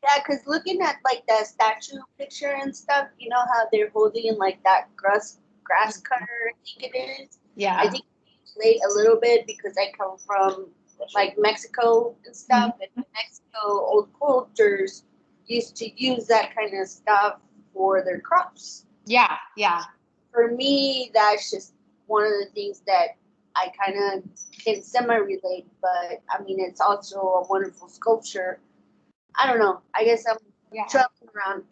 Yeah, because looking at like the statue picture and stuff, you know how they're holding like that grass cutter, I think it is. Yeah. I think it's late a little bit because I come from like Mexico and stuff. And in Mexico, old cultures used to use that kind of stuff for their crops. Yeah, yeah. For me, that's just one of the things that I kind of can semi-relate, but I mean, it's also a wonderful sculpture. I don't know. I guess I'm traveling around.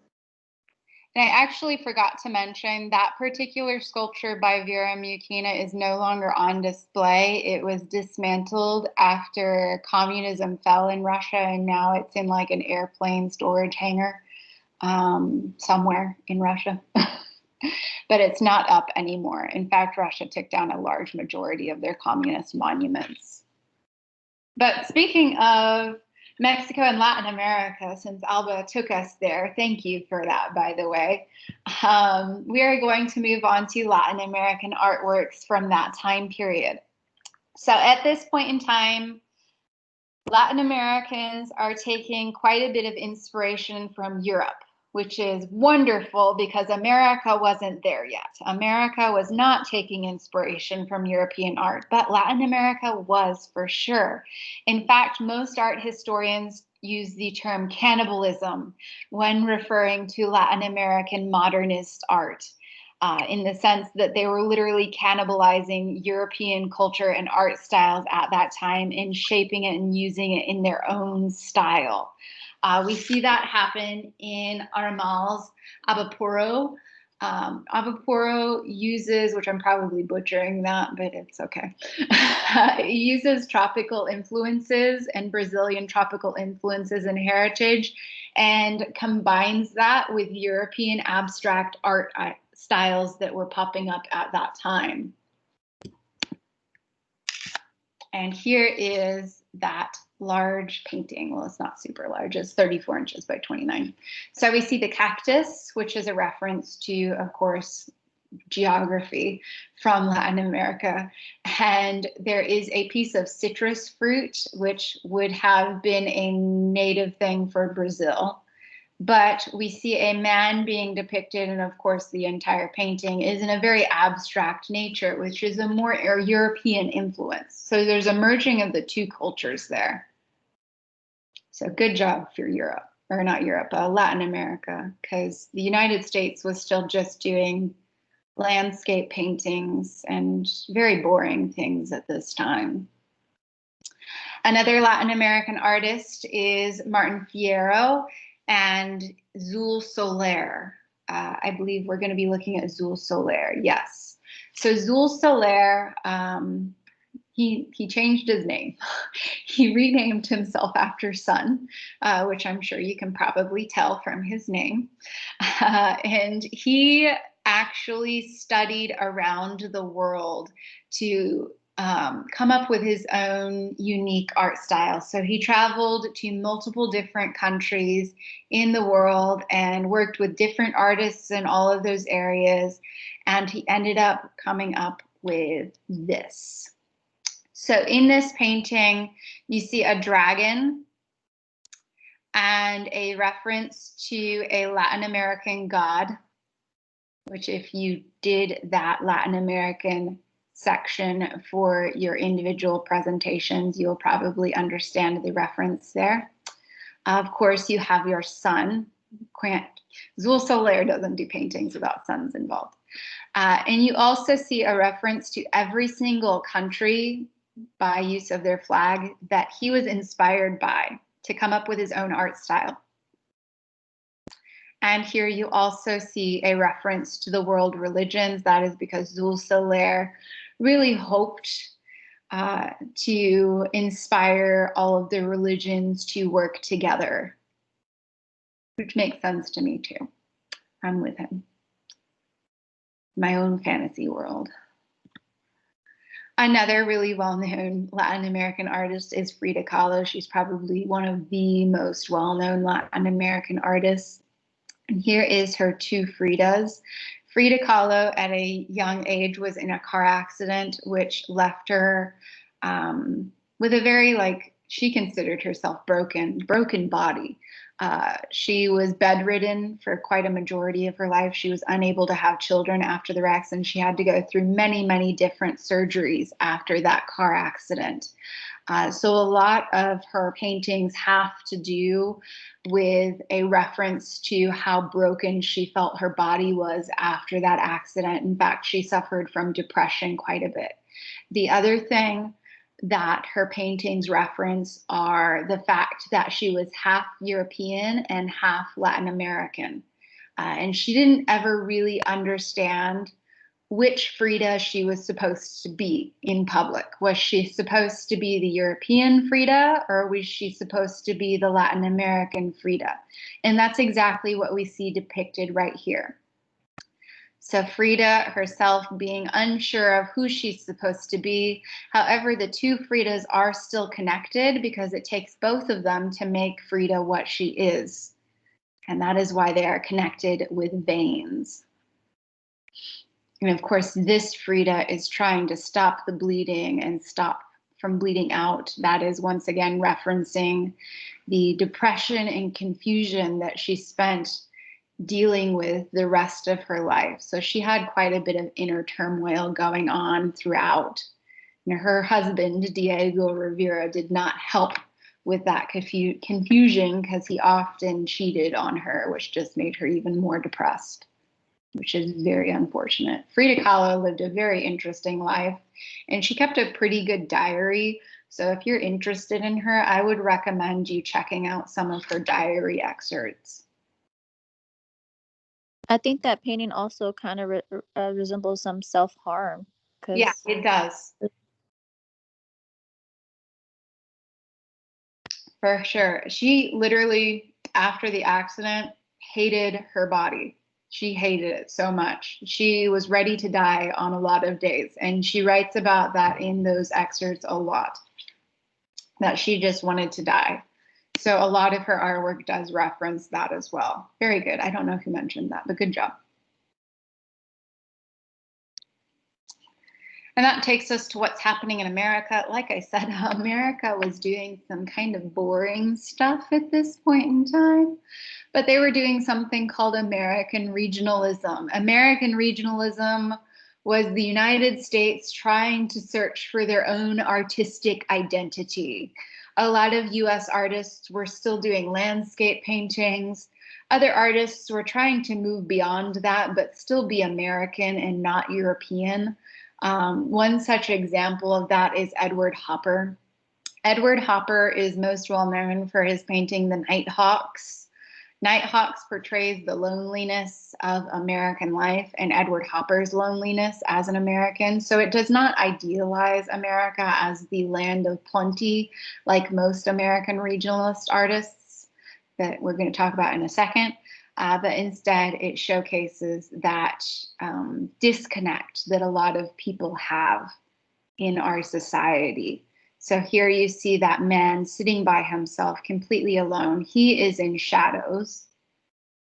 And I actually forgot to mention that particular sculpture by Vera Mukina is no longer on display. It was dismantled after communism fell in Russia, and now it's in like an airplane storage hangar somewhere in Russia. But it's not up anymore. In fact, Russia took down a large majority of their communist monuments. But speaking of Mexico and Latin America, since Alba took us there, thank you for that, by the way. We are going to move on to Latin American artworks from that time period. So at this point in time, Latin Americans are taking quite a bit of inspiration from Europe, which is wonderful because America wasn't there yet. America was not taking inspiration from European art, but Latin America was for sure. In fact, most art historians use the term cannibalism when referring to Latin American modernist art. In the sense that they were literally cannibalizing European culture and art styles at that time and shaping it and using it in their own style. We see that happen in Aramal's Abapuro. Abapuro uses, which I'm probably butchering that, but it's okay. It uses tropical influences and Brazilian tropical influences and heritage and combines that with European abstract art styles that were popping up at that time. And here is that large painting. Well, it's not super large. It's 34 inches by 29. So we see the cactus, which is a reference to, of course, geography from Latin America. And there is a piece of citrus fruit, which would have been a native thing for Brazil. But we see a man being depicted, and of course the entire painting is in a very abstract nature, which is a more European influence. So there's a merging of the two cultures there. So good job for Europe. or not Europe, Latin America, because the United States was still just doing landscape paintings and very boring things at this time. Another Latin American artist is Martin Fierro and Zul Soler. I believe we're going to be looking at Zul Soler, yes. So Zul Soler, he changed his name. He renamed himself after Sun, which I'm sure you can probably tell from his name. And he actually studied around the world to come up with his own unique art style. So he traveled to multiple different countries in the world and worked with different artists in all of those areas. And he ended up coming up with this. So in this painting, you see a dragon and a reference to a Latin American god, which if you did that Latin American section for your individual presentations, you'll probably understand the reference there. Of course, you have your sun. Zul Soler doesn't do paintings without suns involved. And you also see a reference to every single country by use of their flag that he was inspired by to come up with his own art style. And here you also see a reference to the world religions. That is because Zul Soler really hoped to inspire all of the religions to work together, which makes sense to me too. I'm with him. My own fantasy world. Another really well-known Latin American artist is Frida Kahlo. She's probably one of the most well-known Latin American artists. And here is her two Fridas. Frida Kahlo at a young age was in a car accident, which left her with a very, she considered herself broken body. She was bedridden for quite a majority of her life. She was unable to have children after the accident. She had to go through many, many different surgeries after that car accident. So a lot of her paintings have to do with a reference to how broken she felt her body was after that accident. In fact, she suffered from depression quite a bit. The other thing that her paintings reference are the fact that she was half European and half Latin American. And she didn't ever really understand which Frida she was supposed to be in public. Was she supposed to be the European Frida, or was she supposed to be the Latin American Frida? And that's exactly what we see depicted right here. So Frida herself being unsure of who she's supposed to be. However, the two Fridas are still connected because it takes both of them to make Frida what she is. And that is why they are connected with veins. And of course, this Frida is trying to stop the bleeding and stop from bleeding out. That is once again referencing the depression and confusion that she spent dealing with the rest of her life. So she had quite a bit of inner turmoil going on throughout. And her husband, Diego Rivera, did not help with that confusion because he often cheated on her, which just made her even more depressed, which is very unfortunate. Frida Kahlo lived a very interesting life, and she kept a pretty good diary. So if you're interested in her, I would recommend you checking out some of her diary excerpts. I think that painting also kind of resembles some self-harm. Yeah, it does. For sure. She literally, after the accident, hated her body. She hated it so much. She was ready to die on a lot of days. And she writes about that in those excerpts a lot, that she just wanted to die. So a lot of her artwork does reference that as well. Very good. I don't know who mentioned that, but good job. And that takes us to what's happening in America. Like I said, America was doing some kind of boring stuff at this point in time, but they were doing something called American regionalism. American regionalism was the United States trying to search for their own artistic identity. A lot of US artists were still doing landscape paintings. Other artists were trying to move beyond that, but still be American and not European. One such example of that is Edward Hopper. Edward Hopper is most well known for his painting The Nighthawks. Nighthawks portrays the loneliness of American life and Edward Hopper's loneliness as an American. So it does not idealize America as the land of plenty, like most American regionalist artists that we're going to talk about in a second. But instead, it showcases that disconnect that a lot of people have in our society. So here you see that man sitting by himself, completely alone. He is in shadows,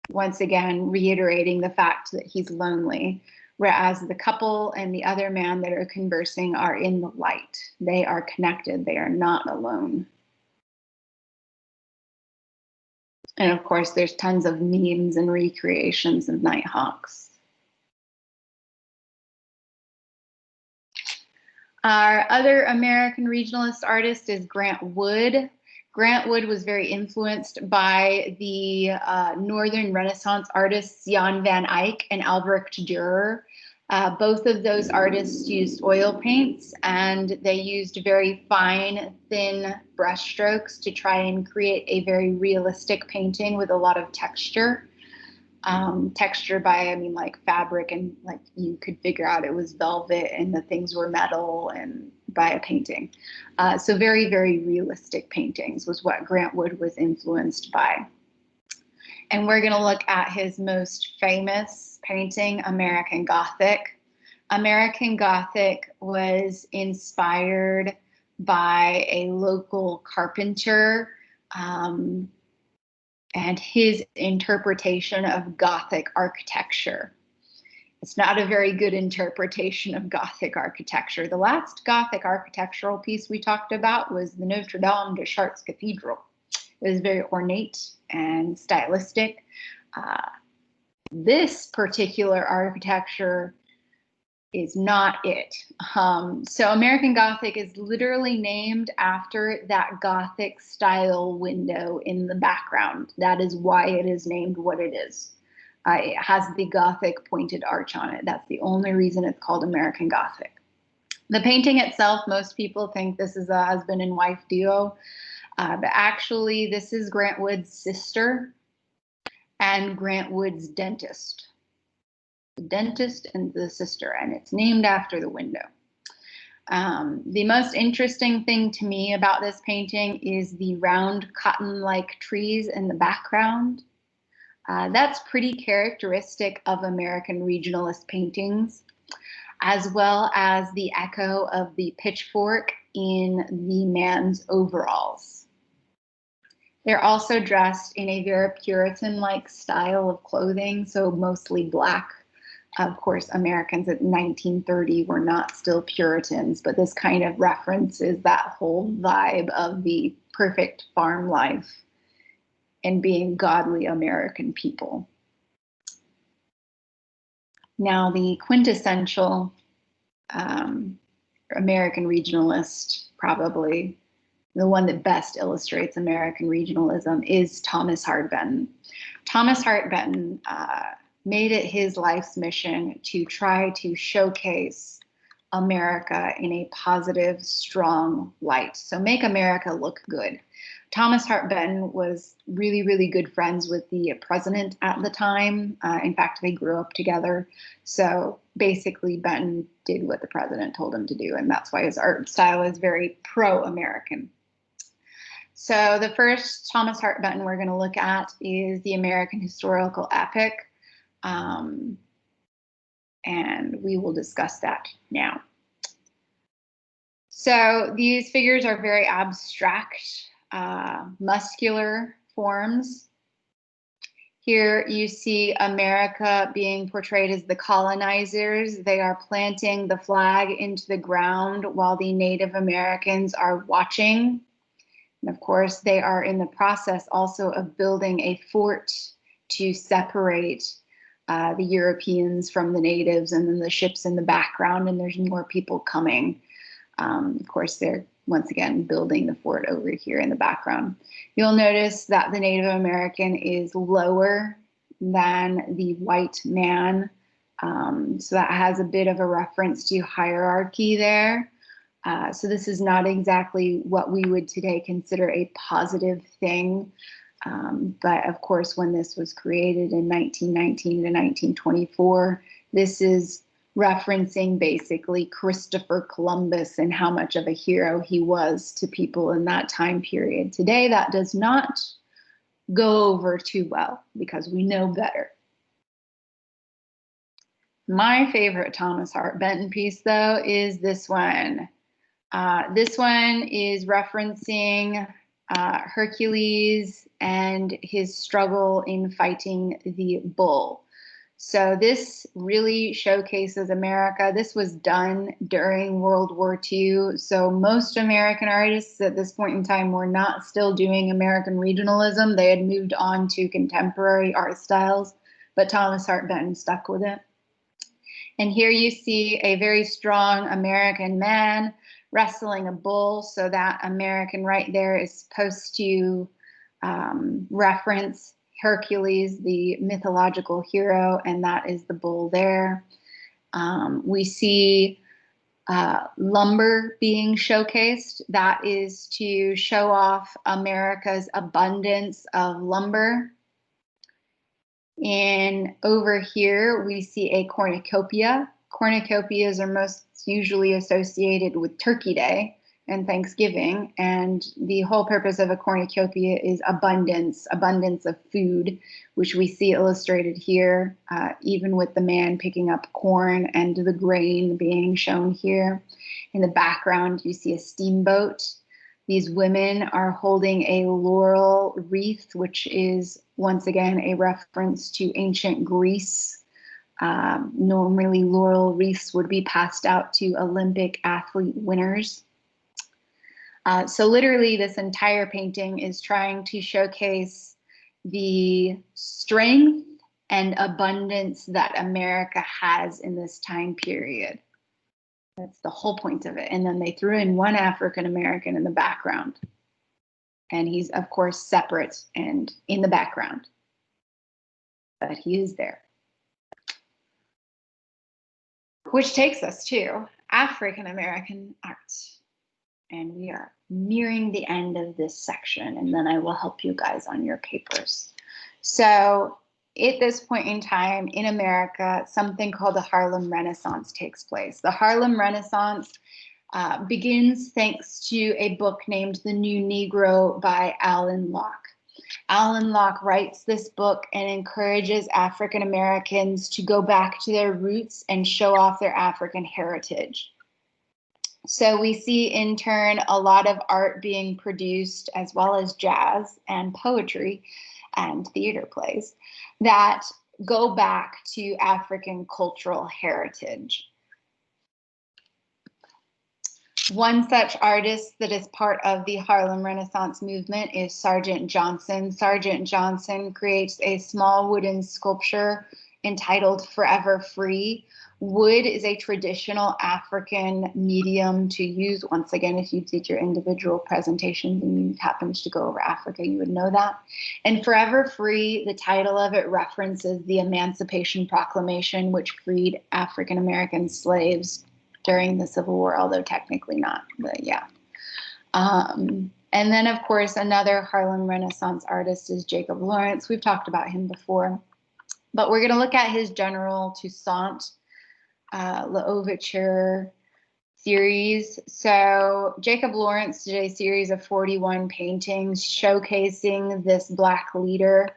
once again, reiterating the fact that he's lonely, whereas the couple and the other man that are conversing are in the light. They are connected. They are not alone. And of course, there's tons of memes and recreations of Nighthawks. Our other American regionalist artist is Grant Wood. Grant Wood was very influenced by the Northern Renaissance artists Jan van Eyck and Albrecht Dürer. Both of those artists used oil paints, and they used very fine, thin brushstrokes to try and create a very realistic painting with a lot of texture. Texture by, I mean, like fabric, and like you could figure out it was velvet and the things were metal, and by a painting. So very, very realistic paintings was what Grant Wood was influenced by. And we're going to look at his most famous painting, American Gothic. American Gothic was inspired by a local carpenter and his interpretation of Gothic architecture. It's not a very good interpretation of Gothic architecture. The last Gothic architectural piece we talked about was the Notre Dame de Chartres Cathedral. It was very ornate and stylistic. This particular architecture is not it. So American Gothic is literally named after that Gothic style window in the background. That is why it is named what it is. It has the Gothic pointed arch on it. That's the only reason it's called American Gothic. The painting itself, most people think this is a husband and wife duo, but actually this is Grant Wood's sister and Grant Wood's dentist. The dentist and the sister, and it's named after the window. The most interesting thing to me about this painting is the round cotton-like trees in the background. That's pretty characteristic of American regionalist paintings, as well as the echo of the pitchfork in the man's overalls. They're also dressed in a very Puritan-like style of clothing, so mostly black. Of course, Americans at 1930 were not still Puritans, but this kind of references that whole vibe of the perfect farm life and being godly American people. Now, the quintessential American regionalist, probably the one that best illustrates American regionalism, is Thomas Hart Benton. Thomas Hart Benton made it his life's mission to try to showcase America in a positive, strong light. So make America look good. Thomas Hart Benton was really, really good friends with the president at the time. In fact, they grew up together. So basically, Benton did what the president told him to do, and that's why his art style is very pro-American. So the first Thomas Hart Benton we're going to look at is the American historical epic. And we will discuss that now. So these figures are very abstract, muscular forms. Here you see America being portrayed as the colonizers. They are planting the flag into the ground while the Native Americans are watching. And of course, they are in the process also of building a fort to separate the Europeans from the natives, and then the ships in the background, and there's more people coming. Of course, they're once again, building the fort over here in the background. You'll notice that the Native American is lower than the white man. So that has a bit of a reference to hierarchy there. So this is not exactly what we would today consider a positive thing. But of course, when this was created in 1919 to 1924, this is referencing basically Christopher Columbus and how much of a hero he was to people in that time period. Today, that does not go over too well because we know better. My favorite Thomas Hart Benton piece, though, is this one. This one is referencing Hercules and his struggle in fighting the bull. So this really showcases America. This was done during World War II. So most American artists at this point in time were not still doing American regionalism. They had moved on to contemporary art styles, but Thomas Hart Benton stuck with it. And here you see a very strong American man wrestling a bull. So that American right there is supposed to reference Hercules, the mythological hero, and that is the bull there. We see lumber being showcased. That is to show off America's abundance of lumber. And over here, we see a cornucopia. Cornucopias are most usually associated with Turkey Day and Thanksgiving. And the whole purpose of a cornucopia is abundance of food, which we see illustrated here, even with the man picking up corn and the grain being shown here. In the background, you see a steamboat. These women are holding a laurel wreath, which is once again a reference to ancient Greece. Normally, laurel wreaths would be passed out to Olympic athlete winners. So literally, this entire painting is trying to showcase the strength and abundance that America has in this time period. That's the whole point of it. And then they threw in one African American in the background. And he's, of course, separate and in the background. But he is there. Which takes us to African American art. And we are nearing the end of this section, and then I will help you guys on your papers. So at this point in time in America, something called the Harlem Renaissance takes place. The Harlem Renaissance begins thanks to a book named The New Negro by Alan Locke. Alan Locke writes this book and encourages African Americans to go back to their roots and show off their African heritage. So we see in turn a lot of art being produced, as well as jazz and poetry and theater plays that go back to African cultural heritage. One such artist that is part of the Harlem Renaissance movement is Sergeant Johnson. Sergeant Johnson creates a small wooden sculpture entitled Forever Free. Wood is a traditional African medium to use. Once again, if you did your individual presentations and you happened to go over Africa, you would know that. And Forever Free, the title of it references the Emancipation Proclamation, which freed African American slaves during the Civil War, although technically not, but yeah. And then, of course, another Harlem Renaissance artist is Jacob Lawrence. We've talked about him before, but we're going to look at his General Toussaint L'Ouverture series. So Jacob Lawrence did a series of 41 paintings showcasing this Black leader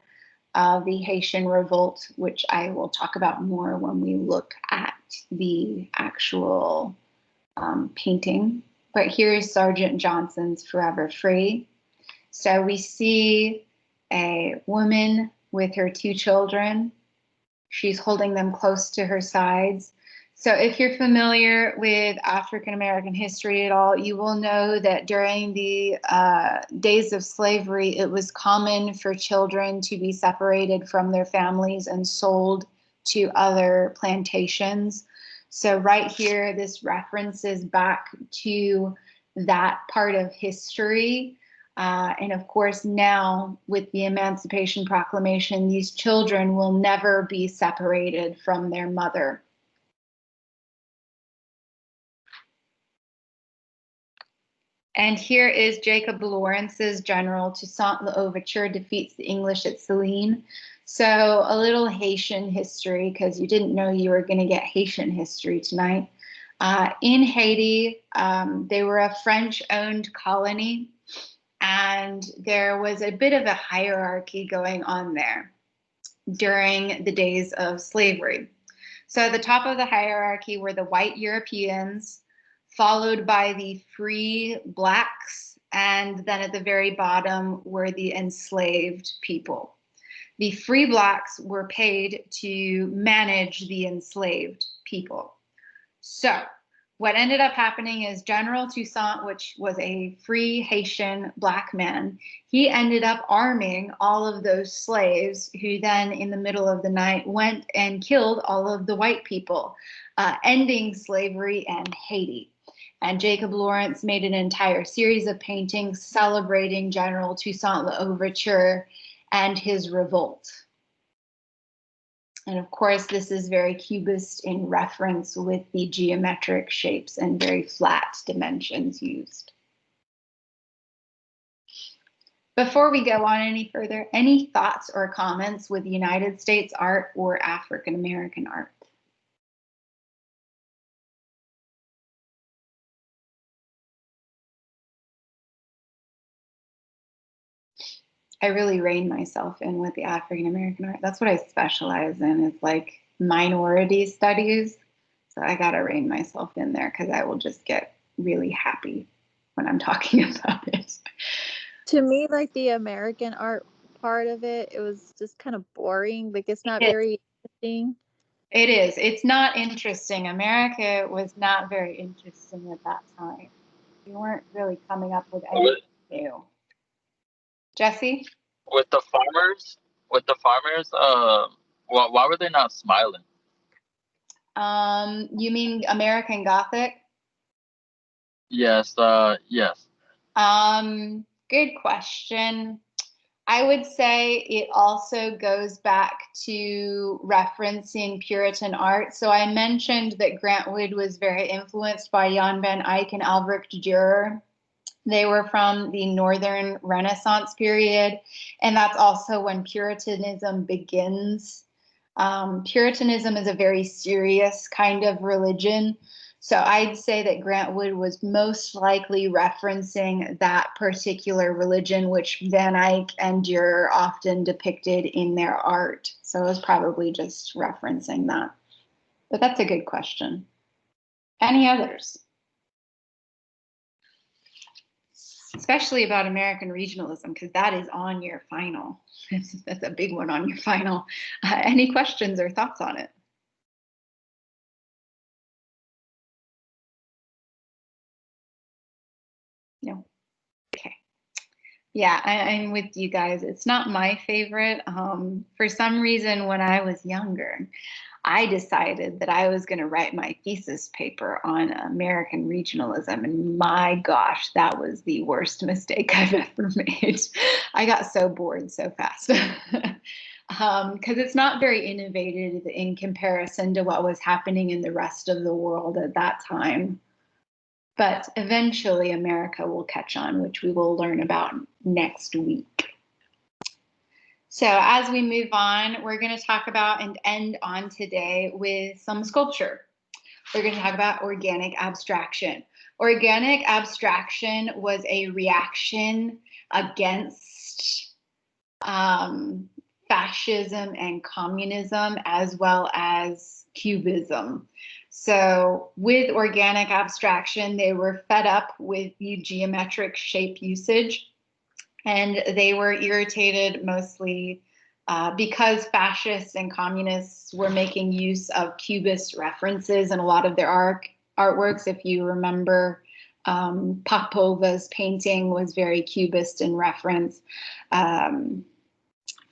of the Haitian Revolt, which I will talk about more when we look at the actual painting. But here is Sergeant Johnson's Forever Free. So we see a woman with her two children. She's holding them close to her sides. So if you're familiar with African American history at all, you will know that during the days of slavery, it was common for children to be separated from their families and sold to other plantations. So right here, this references back to that part of history. And of course, now with the Emancipation Proclamation, these children will never be separated from their mother. And here is Jacob Lawrence's General Toussaint L'Ouverture defeats the English at Salines. So a little Haitian history, because you didn't know you were going to get Haitian history tonight. In Haiti, they were a French-owned colony, and there was a bit of a hierarchy going on there during the days of slavery. So at the top of the hierarchy were the white Europeans, followed by the free blacks, and then at the very bottom were the enslaved people. The free blacks were paid to manage the enslaved people. So what ended up happening is General Toussaint, which was a free Haitian black man, he ended up arming all of those slaves, who then in the middle of the night went and killed all of the white people, ending slavery in Haiti. And Jacob Lawrence made an entire series of paintings celebrating General Toussaint L'Ouverture and his revolt. And of course, this is very Cubist in reference with the geometric shapes and very flat dimensions used. Before we go on any further, any thoughts or comments with United States art or African American art? I really rein myself in with the African American art. That's what I specialize in, is like minority studies. So I gotta rein myself in there, because I will just get really happy when I'm talking about it. To me, like the American art part of it, it was just kind of boring. Like it's not very interesting. It is. It's not interesting. America was not very interesting at that time. We weren't really coming up with anything new. Jesse? With the farmers, why were they not smiling? You mean American Gothic? Yes, yes. Good question. I would say it also goes back to referencing Puritan art. So I mentioned that Grant Wood was very influenced by Jan van Eyck and Albrecht Dürer. They were from the Northern Renaissance period, and that's also when Puritanism begins. Puritanism is a very serious kind of religion. So I'd say that Grant Wood was most likely referencing that particular religion, which Van Eyck and Dürer often depicted in their art. So I was probably just referencing that. But that's a good question. Any others? Especially about American regionalism, because that is on your final. That's a big one on your final. Any questions or thoughts on it? No. Okay. Yeah, I'm with you guys. It's not my favorite. For some reason, when I was younger, I decided that I was going to write my thesis paper on American regionalism. And my gosh, that was the worst mistake I've ever made. I got so bored so fast. Because it's not very innovative in comparison to what was happening in the rest of the world at that time. But eventually America will catch on, which we will learn about next week. So as we move on, we're going to talk about and end on today with some sculpture. We're going to talk about organic abstraction. Organic abstraction was a reaction against fascism and communism, as well as Cubism. So with organic abstraction, they were fed up with the geometric shape usage, and they were irritated mostly because fascists and communists were making use of Cubist references in a lot of their artworks. If you remember, Popova's painting was very Cubist in reference.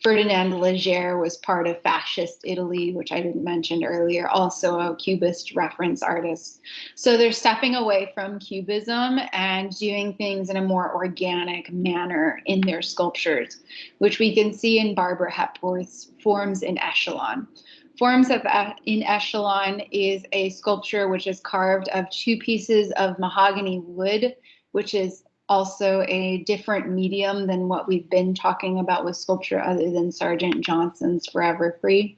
Ferdinand Leger was part of fascist Italy, which I didn't mention earlier, also a Cubist reference artist. So they're stepping away from Cubism and doing things in a more organic manner in their sculptures, which we can see in Barbara Hepworth's Forms in Echelon. Forms in Echelon is a sculpture which is carved of 2 pieces of mahogany wood, which is also a different medium than what we've been talking about with sculpture other than Sargent Johnson's Forever Free.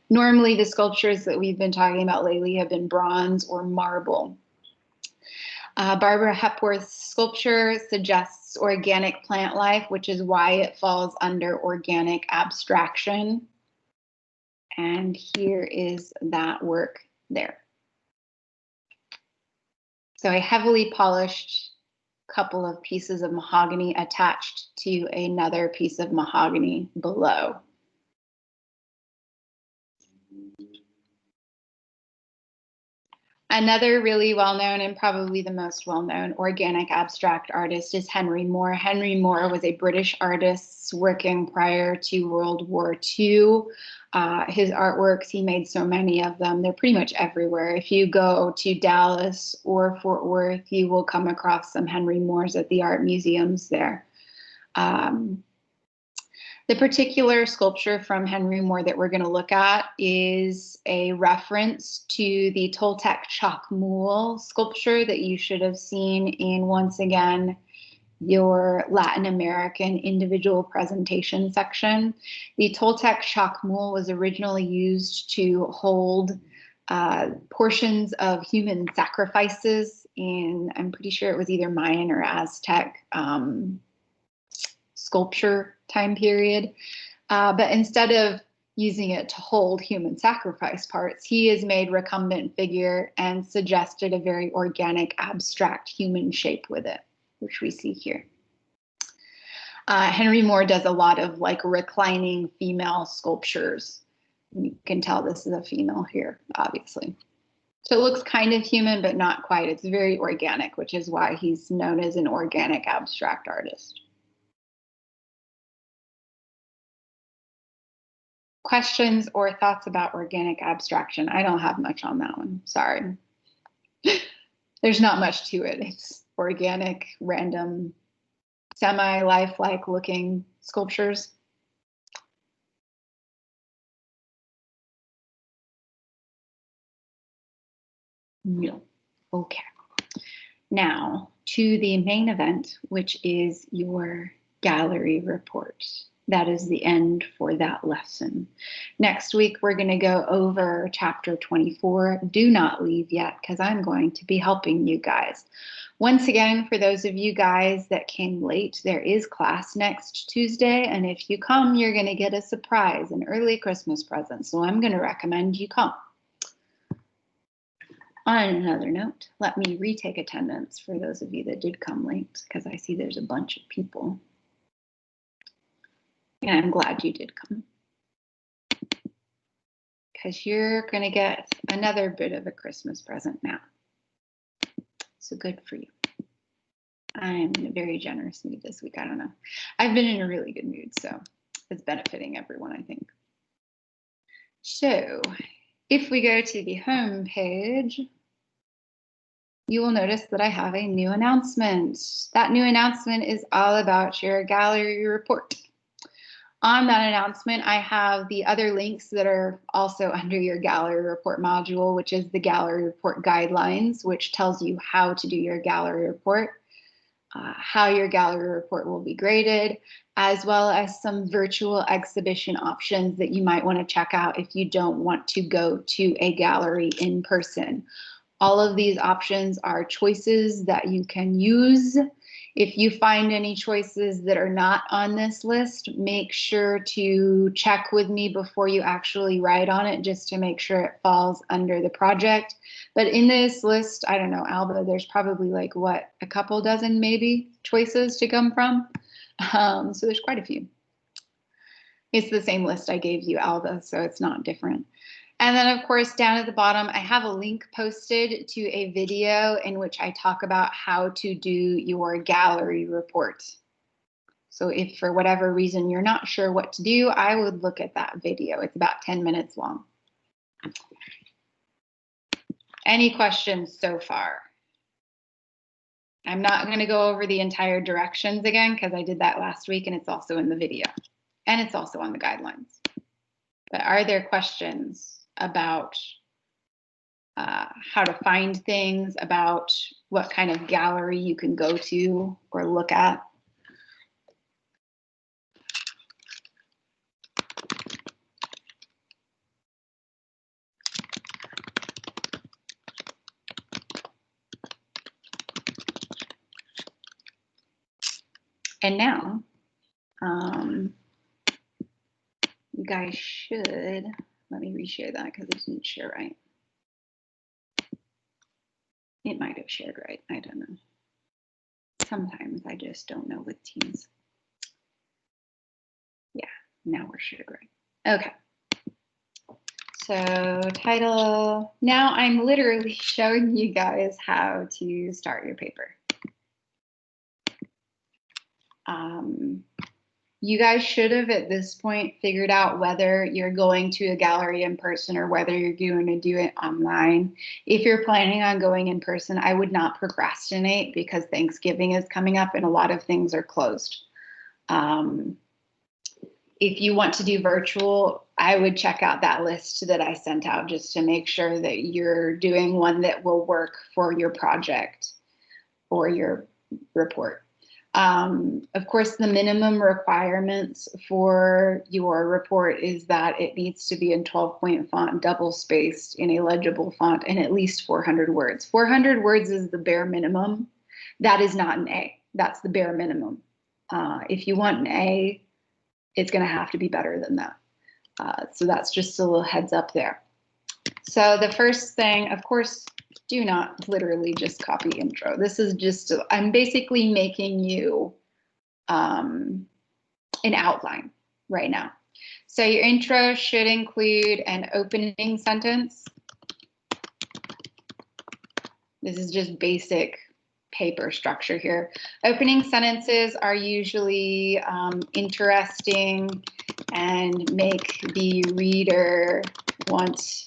Normally, the sculptures that we've been talking about lately have been bronze or marble. Barbara Hepworth's sculpture suggests organic plant life, which is why it falls under organic abstraction. And here is that work there. So a heavily polished couple of pieces of mahogany attached to another piece of mahogany below. Another really well-known and probably the most well-known organic abstract artist is Henry Moore. Henry Moore was a British artist working prior to World War II. His artworks, he made so many of them, they're pretty much everywhere. If you go to Dallas or Fort Worth, you will come across some Henry Moores at the art museums there. The particular sculpture from Henry Moore that we're going to look at is a reference to the Toltec chalk mule sculpture that you should have seen in, once again, your Latin American individual presentation section. The Toltec chalk mule was originally used to hold portions of human sacrifices in, I'm pretty sure it was either Mayan or Aztec sculpture time period. But instead of using it to hold human sacrifice parts, he has made recumbent figure and suggested a very organic, abstract human shape with it, which we see here. Henry Moore does a lot of like reclining female sculptures. You can tell this is a female here, obviously. So it looks kind of human, but not quite. It's very organic, which is why he's known as an organic abstract artist. Questions or thoughts about organic abstraction? I don't have much on that one, sorry. There's not much to it. It's organic, random, semi-lifelike looking sculptures. No. Okay. Now to the main event, which is your gallery report. That is the end for that lesson. Next week, we're going to go over chapter 24. Do not leave yet, because I'm going to be helping you guys. Once again, for those of you guys that came late, there is class next Tuesday. And if you come, you're going to get a surprise, an early Christmas present. So I'm going to recommend you come. On another note, let me retake attendance for those of you that did come late, because I see there's a bunch of people. And I'm glad you did come, because you're going to get another bit of a Christmas present now. So good for you. I'm in a very generous mood this week. I don't know. I've been in a really good mood, so it's benefiting everyone, I think. So if we go to the home page, you will notice that I have a new announcement. That new announcement is all about your gallery report. On that announcement, I have the other links that are also under your gallery report module, which is the gallery report guidelines, which tells you how to do your gallery report, how your gallery report will be graded, as well as some virtual exhibition options that you might want to check out if you don't want to go to a gallery in person. All of these options are choices that you can use. If you find any choices that are not on this list, make sure to check with me before you actually write on it, just to make sure it falls under the project. But in this list, I don't know, Alba, there's probably like, what, a couple dozen maybe choices to come from. So there's quite a few. It's the same list I gave you, Alba, so it's not different. And then, of course, down at the bottom, I have a link posted to a video in which I talk about how to do your gallery report. So if for whatever reason you're not sure what to do, I would look at that video. It's about 10 minutes long. Any questions so far? I'm not going to go over the entire directions again because I did that last week and it's also in the video and it's also on the guidelines. But are there questions about how to find things, about what kind of gallery you can go to or look at? And now, you guys should, let me reshare that because it didn't share right. It might have shared right, I don't know. Sometimes I just don't know with Teams. Yeah, now we're shared right. Okay. So title, now I'm literally showing you guys how to start your paper. You guys should have at this point figured out whether you're going to a gallery in person or whether you're going to do it online. If you're planning on going in person, I would not procrastinate because Thanksgiving is coming up and a lot of things are closed. If you want to do virtual, I would check out that list that I sent out just to make sure that you're doing one that will work for your project or your report. Of course, the minimum requirements for your report is that it needs to be in 12-point font, double spaced in a legible font, and at least 400 words. 400 words is the bare minimum. That is not an A. That's the bare minimum. If you want an A, it's going to have to be better than that. So that's just a little heads up there. So the first thing, of course, do not literally just copy intro. This is just, I'm basically making you an outline right now. So your intro should include an opening sentence. This is just basic paper structure here. Opening sentences are usually interesting and make the reader want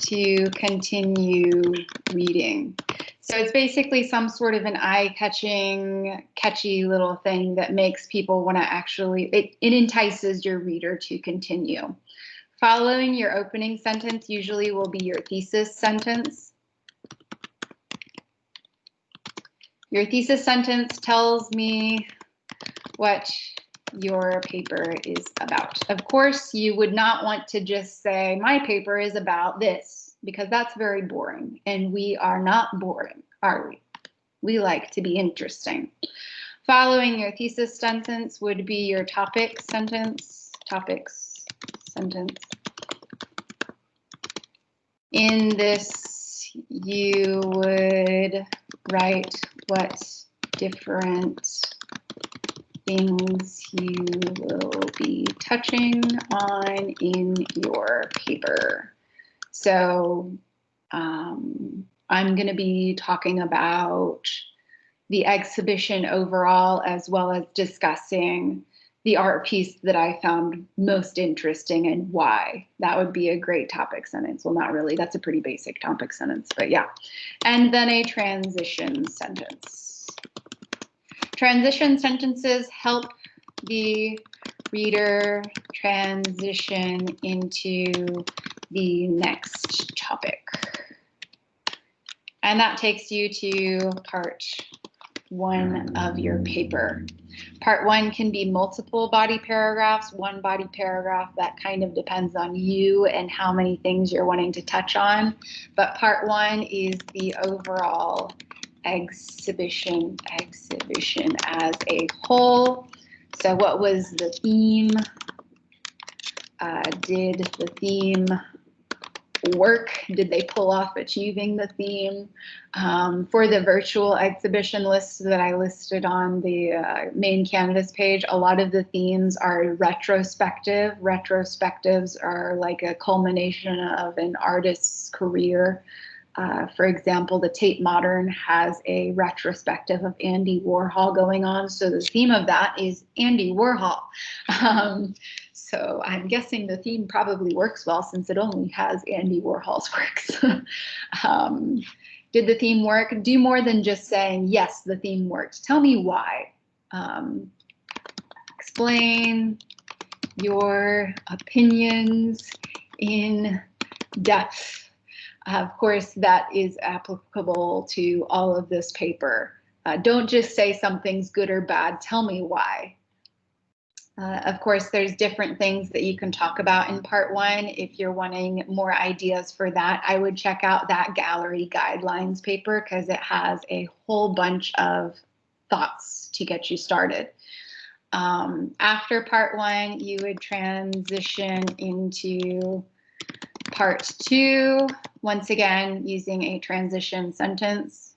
to continue reading. So it's basically some sort of an eye-catching, catchy little thing that makes people want to actually, it entices your reader to continue. Following your opening sentence usually will be your thesis sentence. Your thesis sentence tells me what your paper is about. Of course, you would not want to just say, my paper is about this, because that's very boring. And we are not boring, are we? We like to be interesting. Following your thesis sentence would be your topic sentence, topics sentence. In this, you would write what different things you will be touching on in your paper. So I'm going to be talking about the exhibition overall, as well as discussing the art piece that I found most interesting and why. That would be a great topic sentence. Well, not really. That's a pretty basic topic sentence, but yeah. And then a transition sentence. Transition sentences help the reader transition into the next topic. And that takes you to part 1 of your paper. Part 1 can be multiple body paragraphs, one body paragraph. That kind of depends on you and how many things you're wanting to touch on. But part 1 is the overall exhibition as a whole. So what was the theme? Did the theme work? Did they pull off achieving the theme? For the virtual exhibition list that I listed on the main Canvas page, a lot of the themes are retrospective. Retrospectives are like a culmination of an artist's career. For example, the Tate Modern has a retrospective of Andy Warhol going on. So the theme of that is Andy Warhol. So I'm guessing the theme probably works well since it only has Andy Warhol's works. Did the theme work? Do more than just saying, yes, the theme worked. Tell me why. Explain your opinions in depth. Of course, that is applicable to all of this paper. Don't just say something's good or bad. Tell me why. Of course, there's different things that you can talk about in part 1. If you're wanting more ideas for that, I would check out that gallery guidelines paper because it has a whole bunch of thoughts to get you started. After part 1, you would transition into part 2, once again, using a transition sentence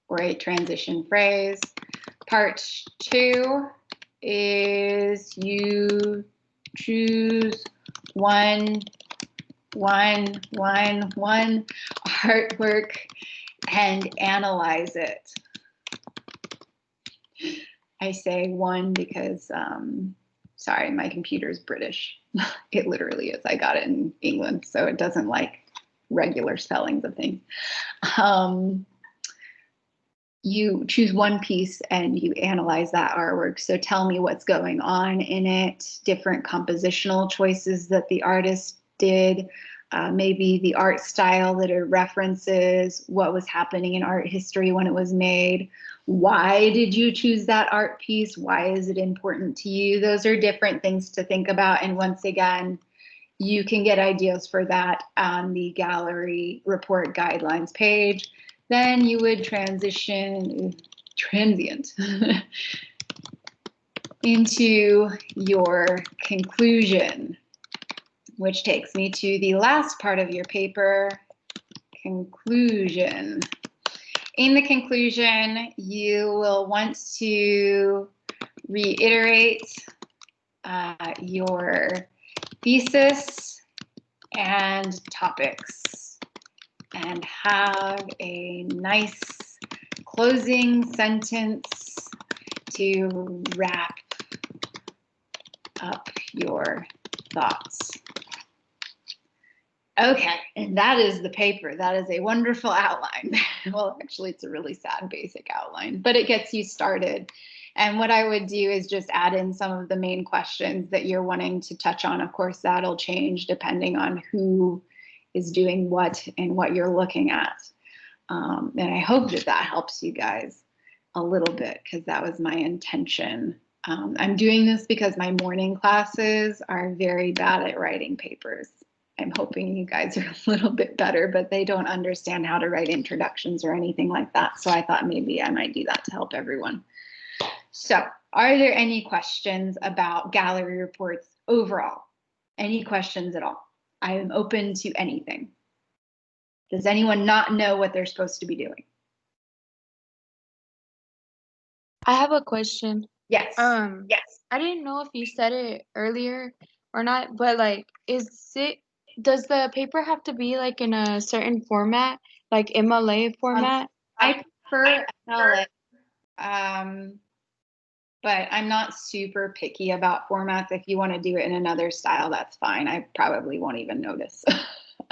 or a transition phrase. Part 2 is you choose one artwork and analyze it. I say one because, sorry, my computer's British. It literally is. I got it in England, so it doesn't like regular spellings of things. You choose one piece and you analyze that artwork. So tell me what's going on in it, different compositional choices that the artist did, maybe the art style that it references, what was happening in art history when it was made. Why did you choose that art piece? Why is it important to you? Those are different things to think about. And once again, you can get ideas for that on the gallery report guidelines page. Then you would transient into your conclusion, which takes me to the last part of your paper, conclusion. In the conclusion, you will want to reiterate your thesis and topics and have a nice closing sentence to wrap up your thoughts. Okay, and that is the paper. That is a wonderful outline. Well, actually, it's a really sad basic outline, but it gets you started. And what I would do is just add in some of the main questions that you're wanting to touch on. Of course, that'll change depending on who is doing what and what you're looking at. And I hope that that helps you guys a little bit because that was my intention. I'm doing this because my morning classes are very bad at writing papers. I'm hoping you guys are a little bit better, but they don't understand how to write introductions or anything like that. So I thought maybe I might do that to help everyone. So are there any questions about gallery reports overall? Any questions at all? I am open to anything. Does anyone not know what they're supposed to be doing? I have a question. Yes. Yes. I didn't know if you said it earlier or not, but like, does the paper have to be like in a certain format, like MLA format? I prefer MLA, but I'm not super picky about formats. If you want to do it in another style, that's fine. I probably won't even notice.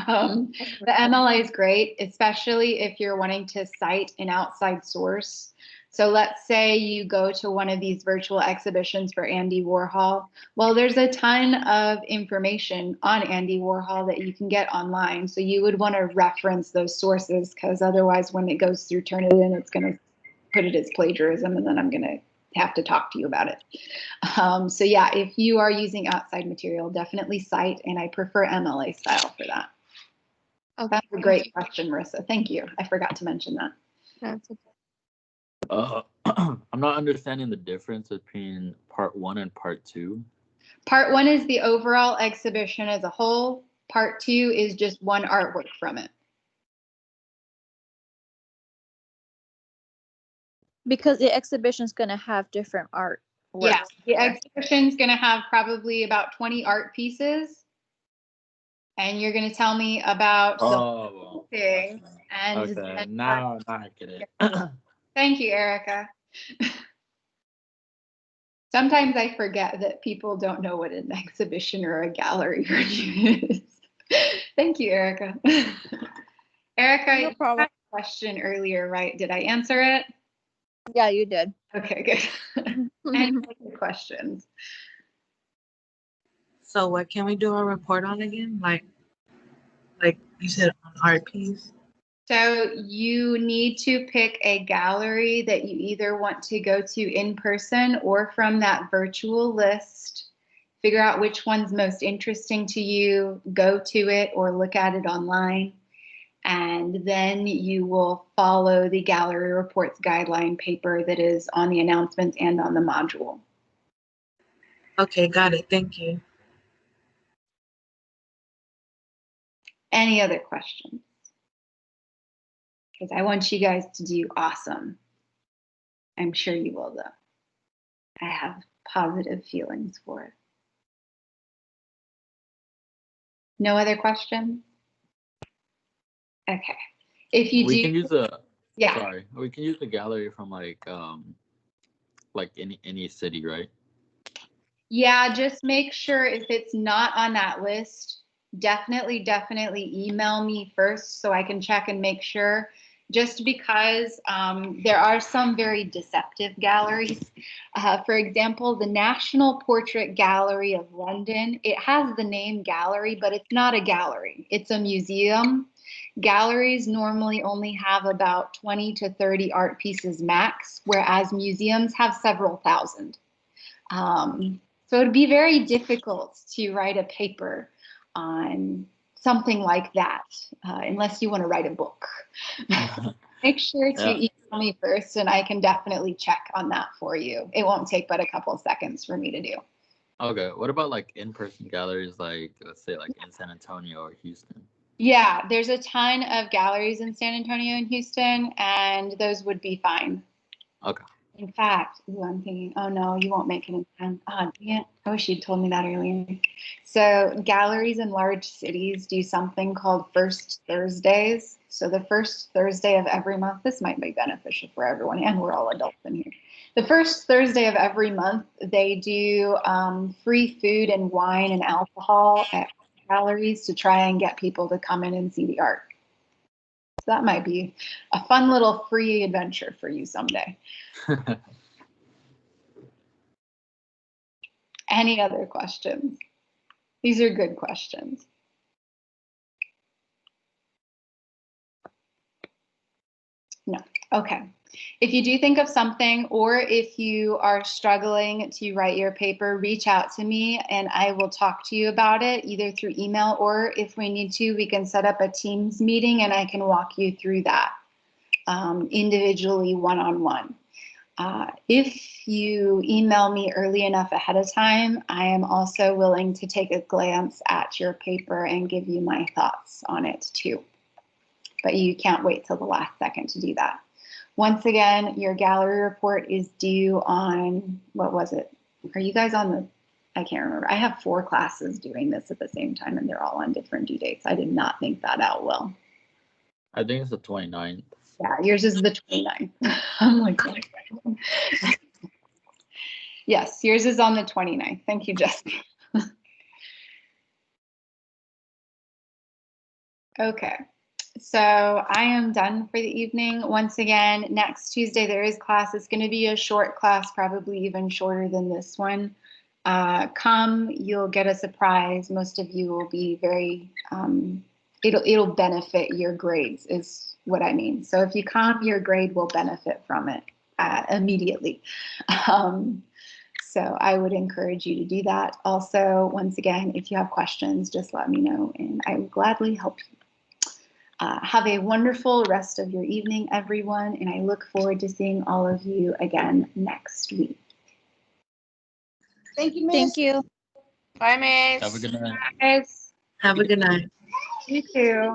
The MLA is great, especially if you're wanting to cite an outside source. So let's say you go to one of these virtual exhibitions for Andy Warhol. Well, there's a ton of information on Andy Warhol that you can get online. So you would want to reference those sources because otherwise when it goes through Turnitin, it's going to put it as plagiarism and then I'm going to have to talk to you about it. So yeah, if you are using outside material, definitely cite, and I prefer MLA style for that. Okay. That's a great question, Marissa. Thank you. I forgot to mention that. That's okay. I'm not understanding the difference between part 1 and part 2. Part 1 is the overall exhibition as a whole. Part 2 is just one artwork from it. Because the exhibition is going to have different art. Yeah, the exhibition is going to have probably about 20 art pieces. and you're going to tell me about the Oh, thing. And okay. then- Now I get it. Thank you, Erica. Sometimes I forget that people don't know what an exhibition or a gallery review is. Thank you, Erica. Erica, No you had problem. a question earlier, right? Did I answer it? Yeah, you did. Okay, good. Any other questions? So what can we do a report on again? Like you said on art piece. So you need to pick a gallery that you either want to go to in person or from that virtual list. Figure out which one's most interesting to you, go to it or look at it online. And then you will follow the gallery reports guideline paper that is on the announcements and on the module. Okay, got it. Thank you. Any other questions? Because I want you guys to do awesome. I'm sure you will, though. I have positive feelings for it. No other questions? Okay. If you We do, can use a yeah. sorry. We can use the gallery from like any city, right? Yeah, just make sure if it's not on that list, definitely email me first so I can check and make sure. Just because there are some very deceptive galleries. For example, the National Portrait Gallery of London, it has the name gallery, but it's not a gallery. It's a museum. Galleries normally only have about 20 to 30 art pieces max, whereas museums have several thousand. So it'd be very difficult to write a paper on something like that, unless you want to write a book. Make sure to email me first, and I can definitely check on that for you. It won't take but a couple of seconds for me to do. Okay. What about like in-person galleries, like let's say like in San Antonio or Houston? Yeah, there's a ton of galleries in San Antonio and Houston, and those would be fine. Okay. In fact, I'm thinking, oh no, you won't make it in time. Oh, yeah, I wish you'd told me that earlier. So galleries in large cities do something called First Thursdays. So the first Thursday of every month, this might be beneficial for everyone, and we're all adults in here. The first Thursday of every month, they do free food and wine and alcohol at galleries to try and get people to come in and see the art. So that might be a fun little free adventure for you someday. Any other questions? These are good questions. No. Okay. If you do think of something, or if you are struggling to write your paper, reach out to me and I will talk to you about it either through email, or if we need to, we can set up a Teams meeting and I can walk you through that individually, one-on-one. If you email me early enough ahead of time, I am also willing to take a glance at your paper and give you my thoughts on it too. But you can't wait till the last second to do that. Once again, your gallery report is due on, what was it? Are you guys on the, I can't remember. I have 4 classes doing this at the same time and they're all on different due dates. I did not think that out well. I think it's the 29th. Yeah, yours is the 29th. I'm like, yes, yours is on the 29th. Thank you, Jessica. Okay, so I am done for the evening. Once again, next Tuesday there is class. It's going to be a short class, probably even shorter than this one. Come, you'll get a surprise. Most of you will be very, it'll benefit your grades is what I mean. So if you come, your grade will benefit from it immediately. So I would encourage you to do that. Also, once again, if you have questions, just let me know and I will gladly help you. Have a wonderful rest of your evening, everyone, and I look forward to seeing all of you again next week. Thank you, Miss. Thank you. Bye, Miss. Have a good night. Guys, Have a good night. you too.